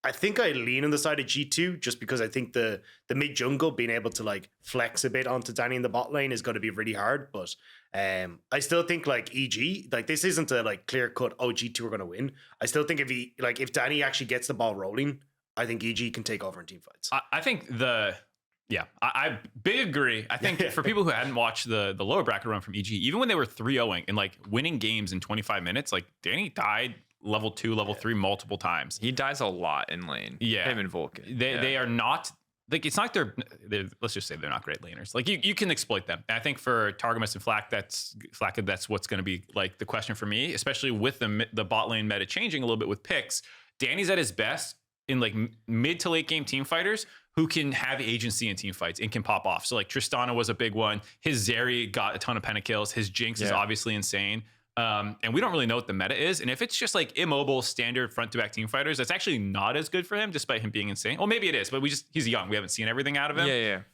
I think I lean on the side of G2 just because I think the mid jungle being able to like flex a bit onto Danny in the bot lane is going to be really hard. But I still think like EG, like this isn't a like clear cut, oh, G2 are going to win. I still think if Danny actually gets the ball rolling, I think EG can take over in team fights. I think I big agree. I think for people who hadn't watched the lower bracket run from EG, even when they were 3-0ing and like winning games in 25 minutes, like Danny died level 2, level 3 multiple times. He dies a lot in lane. Yeah. Him and Vulcan. They are not, like, it's not like they're let's just say they're not great laners. Like you can exploit them. And I think for Targamas and Flack, that's what's going to be like the question for me, especially with the bot lane meta changing a little bit with picks. Danny's at his best in like mid to late game team fighters who can have agency in team fights and can pop off. So like Tristana was a big one. His Zeri got a ton of pentakills. His Jinx is obviously insane. And we don't really know what the meta is. And if it's just like immobile standard front to back team fighters, that's actually not as good for him, despite him being insane. Well, maybe it is, but he's young. We haven't seen everything out of him.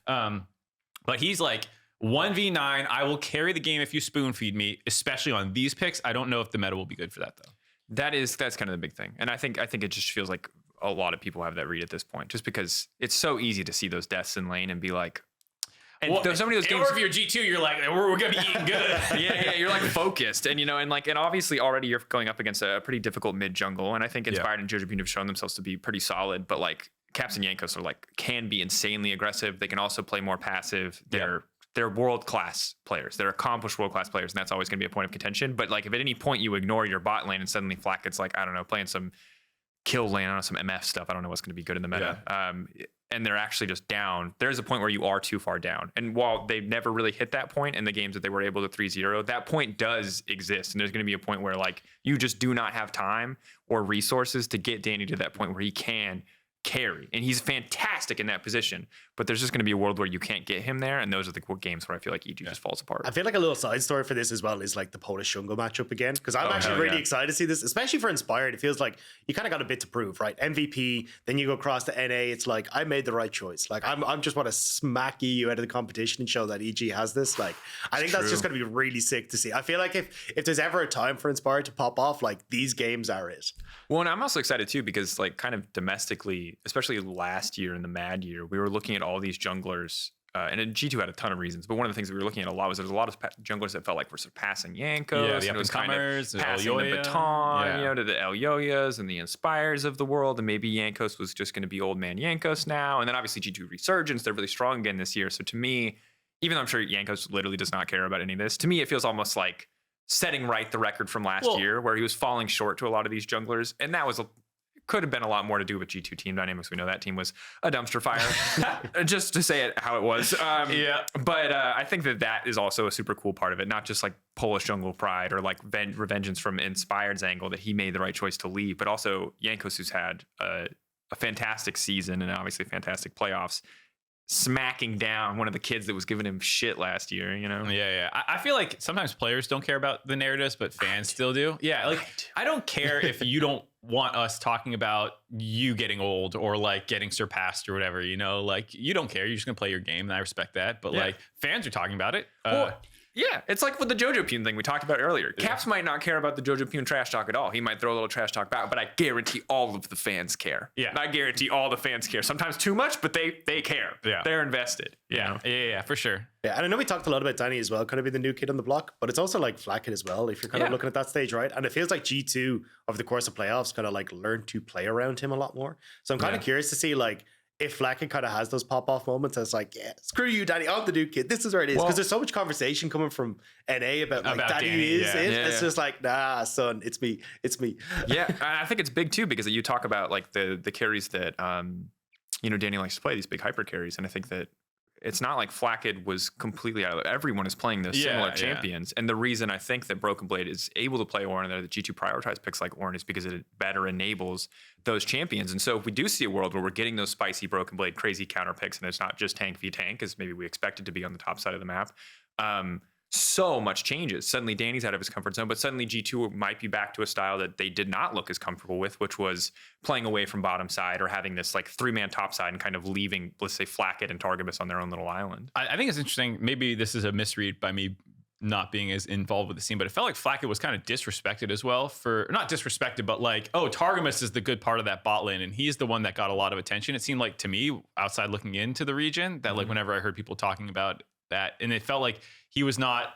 But he's like 1v9. I will carry the game if you spoon feed me, especially on these picks. I don't know if the meta will be good for that though. That's kind of the big thing. And I think it just feels like a lot of people have that read at this point, just because it's so easy to see those deaths in lane and be like, and so many of those games. Or if you're G2, you're like, we're gonna be eating good. You're like focused, and and obviously already you're going up against a pretty difficult mid jungle, and I think Inspired and Jojubin have shown themselves to be pretty solid. But like Caps and Jankos are like can be insanely aggressive. They can also play more passive. They're world class players. They're accomplished world class players, and that's always gonna be a point of contention. But like if at any point you ignore your bot lane and suddenly Flack gets like I don't know playing some kill lane on some MF stuff. I don't know what's going to be good in the meta. and they're actually just down, there's a point where you are too far down. And while they've never really hit that point in the games that they were able to 3-0, that point does exist. And there's going to be a point where like you just do not have time or resources to get Danny to that point where he can carry. And he's fantastic in that position, but there's just going to be a world where you can't get him there. And those are the games where I feel like EG just falls apart. I feel like a little side story for this as well is like the Polish jungle matchup again, because I'm actually really excited to see this, especially for Inspired. It feels like you kind of got a bit to prove, right? MVP, then you go across to NA. It's like, I made the right choice. Like I'm just want to smack EU out of the competition and show that EG has this. Like, I think that's just going to be really sick to see. I feel like if there's ever a time for Inspired to pop off, like these games are it. Well, and I'm also excited too, because like kind of domestically, especially last year in the Mad year, we were looking at all these junglers, and G2 had a ton of reasons, but one of the things that we were looking at a lot was there's a lot of junglers that felt like were surpassing Jankos, and it was kind of passing the baton, to the Elyoyas and the Inspires of the world, and maybe Jankos was just going to be old man Jankos now, and then obviously G2 Resurgence, they're really strong again this year. So to me, even though I'm sure Jankos literally does not care about any of this, to me it feels almost like setting right the record from last year, where he was falling short to a lot of these junglers, and that was could have been a lot more to do with G2 team dynamics. We know that team was a dumpster fire, just to say it how it was. But I think that is also a super cool part of it, not just like Polish jungle pride or like revengeance from Inspired's angle that he made the right choice to leave, but also Jankos, who's had a fantastic season and obviously fantastic playoffs, smacking down one of the kids that was giving him shit last year, I feel like sometimes players don't care about the narratives, but fans still do. I don't care if you don't want us talking about you getting old or like getting surpassed or whatever, like you don't care, you're just gonna play your game, and I respect that, but like fans are talking about it. Yeah, it's like with the Jojo Pune thing we talked about earlier. Caps might not care about the Jojo Pune trash talk at all. He might throw a little trash talk back, but I guarantee all of the fans care. Yeah. I guarantee all the fans care. Sometimes too much, but they care. Yeah. They're invested. Yeah, for sure. Yeah, and I know we talked a lot about Danny as well, kind of be the new kid on the block, but it's also like Flacket as well, if you're kind of looking at that stage, right? And it feels like G2 over the course of playoffs kind of like learned to play around him a lot more. So I'm kind of curious to see like if Flacket kind of has those pop-off moments, it's like, yeah, screw you, Danny, I'm the new kid. This is where it is. Because there's so much conversation coming from NA about Danny is it. It's just like, nah, son, it's me. Yeah, I think it's big too, because you talk about like the carries that, Danny likes to play, these big hyper carries. And I think that it's not like Flacket was completely out of it. Everyone is playing those similar champions. And the reason I think that Broken Blade is able to play Ornn, that the G2 prioritize picks like Ornn, is because it better enables those champions. And so if we do see a world where we're getting those spicy Broken Blade crazy counter picks, and it's not just tank v tank, as maybe we expect it to be on the top side of the map, so much changes. Suddenly Danny's out of his comfort zone, but suddenly G2 might be back to a style that they did not look as comfortable with, which was playing away from bottom side or having this like 3-man top side and kind of leaving, let's say, Flacket and Targamas on their own little island. I think it's interesting. Maybe this is a misread by me not being as involved with the scene, but it felt like Flacket was kind of disrespected as well, for not disrespected, but like, oh, Targamas is the good part of that bot lane, and he's the one that got a lot of attention. It seemed like to me, outside looking into the region, that like whenever I heard people talking about that, and it felt like he was not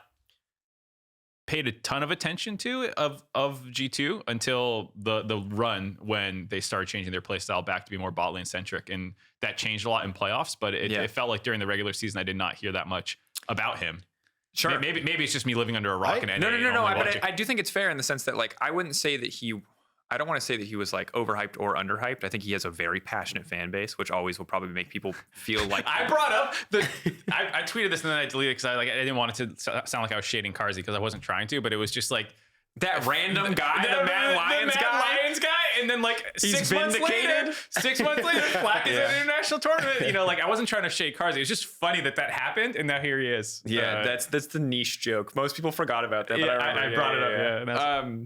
paid a ton of attention to of G2 until the run when they started changing their play style back to be more bot lane centric, and that changed a lot in playoffs, but it felt like during the regular season I did not hear that much about him. Sure. Maybe it's just me living under a rock. No. But I do think it's fair in the sense that like I wouldn't say that I don't want to say that he was like overhyped or underhyped. I think he has a very passionate fan base, which always will probably make people feel like I brought up I tweeted this and then I deleted it because I didn't want it to sound like I was shading Carzzy, because I wasn't trying to, but it was just like that random guy, the Mad Lions guy, and then like he's 6 months later, Flack is at an international tournament. Like I wasn't trying to shade Carzzy. It's just funny that happened, and now here he is. Yeah, that's the niche joke. Most people forgot about that, but I brought it up.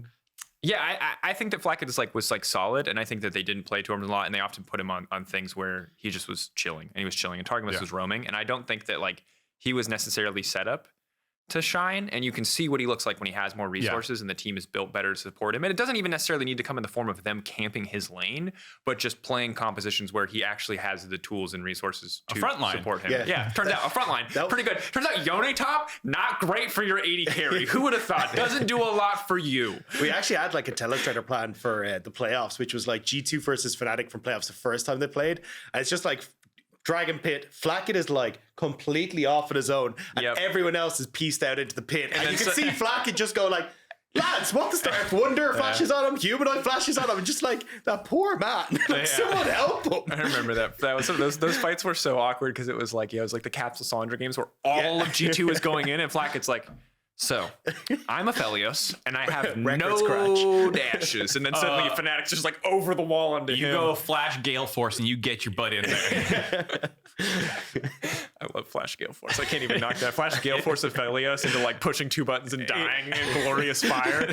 I think that Flacket was solid, and I think that they didn't play to him a lot, and they often put him on things where he just was chilling, and Targamas was roaming, and I don't think that like he was necessarily set up to shine, and you can see what he looks like when he has more resources and the team is built better to support him. And it doesn't even necessarily need to come in the form of them camping his lane, but just playing compositions where he actually has the tools and resources to support him. Yeah. Turns out a front line, pretty good. Turns out Yone top, not great for your 80 carry. Who would have thought? Doesn't do a lot for you. We actually had like a telestrator plan for the playoffs, which was like G2 versus Fnatic from playoffs the first time they played. And it's just like Dragon Pit, Flacket is like completely off on his own, and everyone else is pieced out into the pit. And you can see Flacket just go like Lads, what the Stark Wonder flashes on him, Humanoid flashes on him, and just like that poor man. Someone help him. I remember that. That was those fights were so awkward because it was like the Caps of Sandra games where all of G2 is going in, and Flackett's like, so I'm a Phelios and I have no dashes, and then suddenly Fnatic's just like over the wall onto him. You go Flash Gale Force and you get your butt in there. I love Flash Gale Force. I can't even knock that. Flash Gale Force of Phelios into like pushing 2 buttons and dying in glorious fire.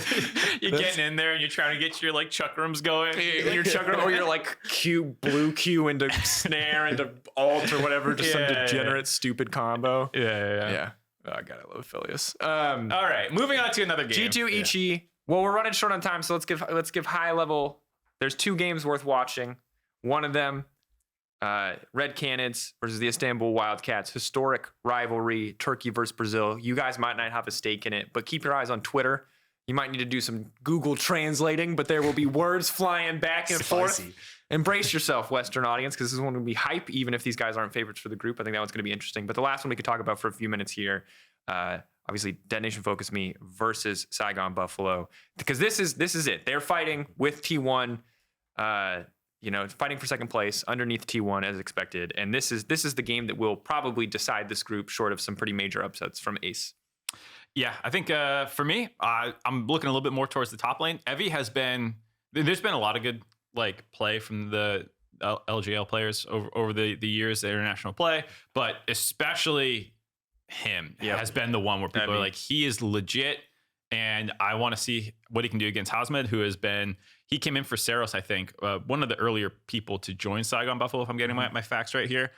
You're getting in there and you're trying to get your like chakrams going. You're chugging, or you're like blue Q into snare into alt or whatever, just some degenerate stupid combo. Yeah. Oh god, I love Phelios. All right, moving on to another game. G2 Ichi. Well, we're running short on time, so let's give high level. There's 2 games worth watching. One of them, Red Canids versus the Istanbul Wildcats. Historic rivalry, Turkey versus Brazil. You guys might not have a stake in it, but keep your eyes on Twitter. You might need to do some Google translating, but there will be words flying back and forth. Embrace yourself, Western audience, because this is one will be hype, even if these guys aren't favorites for the group. I think that one's going to be interesting. But the last one we could talk about for a few minutes here, obviously, Detonation Focus Me versus Saigon Buffalo, because this is it. They're fighting with T1, fighting for second place underneath T1 as expected. And this is the game that will probably decide this group, short of some pretty major upsets from Ace. Yeah, I think for me, I'm looking a little bit more towards the top lane. Evie there's been a lot of good like play from the LGL players over the years, the international play, but especially him has been the one where people are like, he is legit, and I want to see what he can do against Hazmed, he came in for Saros, I think, one of the earlier people to join Saigon Buffalo, if I'm getting my facts right here.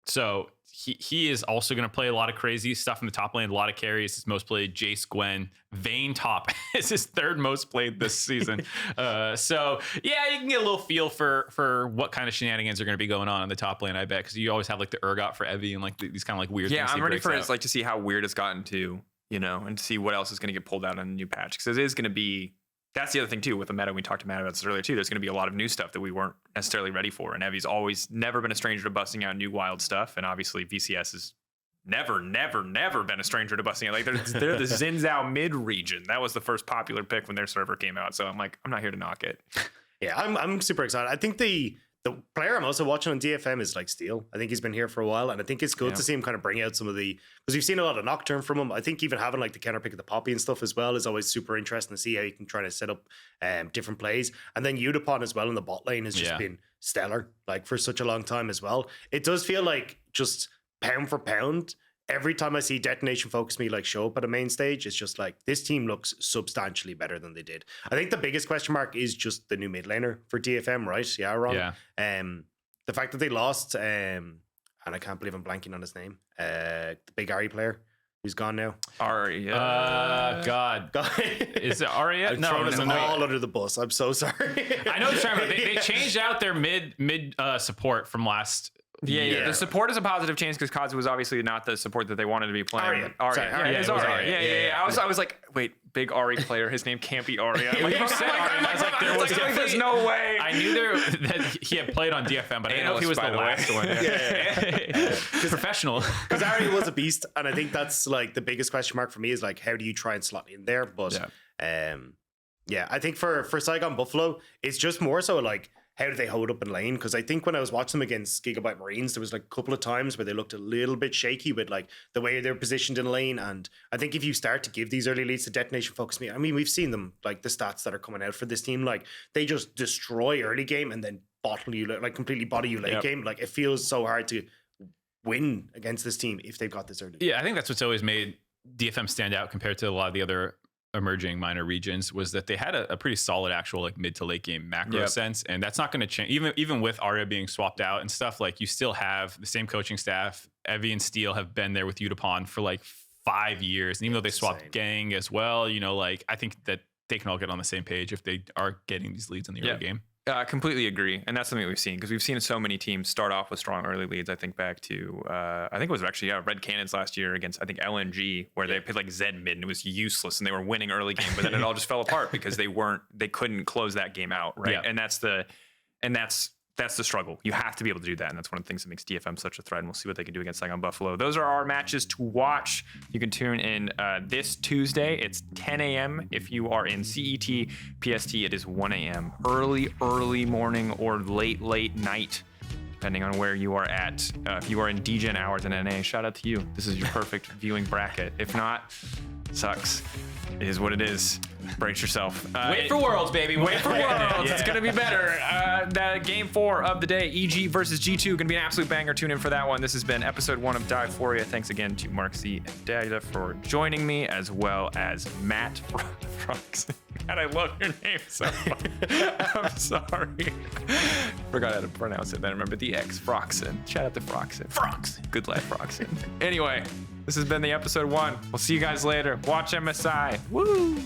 So he is also going to play a lot of crazy stuff in the top lane, a lot of carries. His most played, Jace, Gwen, Vayne top is his 3rd most played this season. So yeah, you can get a little feel for what kind of shenanigans are going to be going on in the top lane, I bet, because you always have like the Urgot for Evie and like these kind of like weird things. Yeah, I'm ready for it, like to see how weird it's gotten to, and to see what else is going to get pulled out on the new patch, because it is going to be. That's the other thing too with the meta. We talked to Matt about this earlier too. There's going to be a lot of new stuff that we weren't necessarily ready for, and Evie's always never been a stranger to busting out new wild stuff, and obviously VCS has never been a stranger to busting out. Like they're the Xin mid region. That was the first popular pick when their server came out. So I'm not here to knock it. Yeah, I'm super excited. I think the player I'm also watching on DFM is like Steel. I think he's been here for a while, and I think it's good to see him kind of bring out some of because we've seen a lot of Nocturne from him. I think even having like the counter pick of the Poppy and stuff as well is always super interesting to see how he can try to set up different plays. And then Udapon as well in the bot lane has just been stellar, like for such a long time as well. It does feel like just pound for pound, every time I see Detonation Focus Me like show up at a main stage, it's just like this team looks substantially better than they did. I think the biggest question mark is just the new mid laner for DFM, right? Yeah, Ron. Yeah. The fact that they lost, and I can't believe I'm blanking on his name. The big Ari player who's gone now. Arya. God. Is it Arya? No, throwing them all under the bus. I'm so sorry. I know what you're talking about. They changed out their mid support from last. Yeah. The support is a positive change because Kazu was obviously not the support that they wanted to be playing. Arya. Yeah. I was like, wait, big Ari player. His name can't be Arya. You said Arya. I was like, there's no way. I knew that he had played on DFM, but I didn't know if he was the last one. Professional. Because Arya was a beast, and I think that's like the biggest question mark for me is like, how do you try and slot in there? But I think for Saigon Buffalo, it's just more so like, how do they hold up in lane? Because I think when I was watching them against Gigabyte Marines, there was like a couple of times where they looked a little bit shaky with like the way they're positioned in lane. And I think if you start to give these early leads to Detonation Focus Me, I mean, we've seen them, like the stats that are coming out for this team, like they just destroy early game and then bottle you, like completely body you late game. Like it feels so hard to win against this team if they've got this early. Yeah, I think that's what's always made DFM stand out compared to a lot of the other emerging minor regions, was that they had a pretty solid actual like mid to late game macro sense, and that's not going to change even with Arya being swapped out and stuff. Like you still have the same coaching staff. Evie and Steel have been there with Udapon for like 5 years, and even though they swapped Gang as well, like I think that they can all get on the same page if they are getting these leads in the early game. Completely agree, and that's something we've seen because we've seen so many teams start off with strong early leads. I think back to I think it was actually Red Canids last year against I think LNG, where they played like Zed mid and it was useless and they were winning early game, but then it all just fell apart because they couldn't close that game out, right? And that's That's the struggle. You have to be able to do that, and that's one of the things that makes DFM such a threat, and we'll see what they can do against Saigon Buffalo. Those are our matches to watch. You can tune in this Tuesday. It's 10 a.m. If you are in CET, PST, it is 1 a.m. Early morning or late night, depending on where you are at. If you are in DGen hours in NA, shout out to you. This is your perfect viewing bracket. If not, sucks. It is what it is. Brace yourself. Wait for Worlds, baby. Wait for Worlds. It's going to be better. The game 4 of the day, EG versus G2, going to be an absolute banger. Tune in for that one. This has been episode 1 of Divephoria. Thanks again to MarkZ and Dagda for joining me, as well as Matt Phroxzon. God, I love your name so much. I'm sorry. Forgot how to pronounce it then. Remember the X, Phroxzon. Shout out to Phroxzon. Good life, Phroxzon. Anyway, this has been the episode 1. We'll see you guys later. Watch MSI. Woo!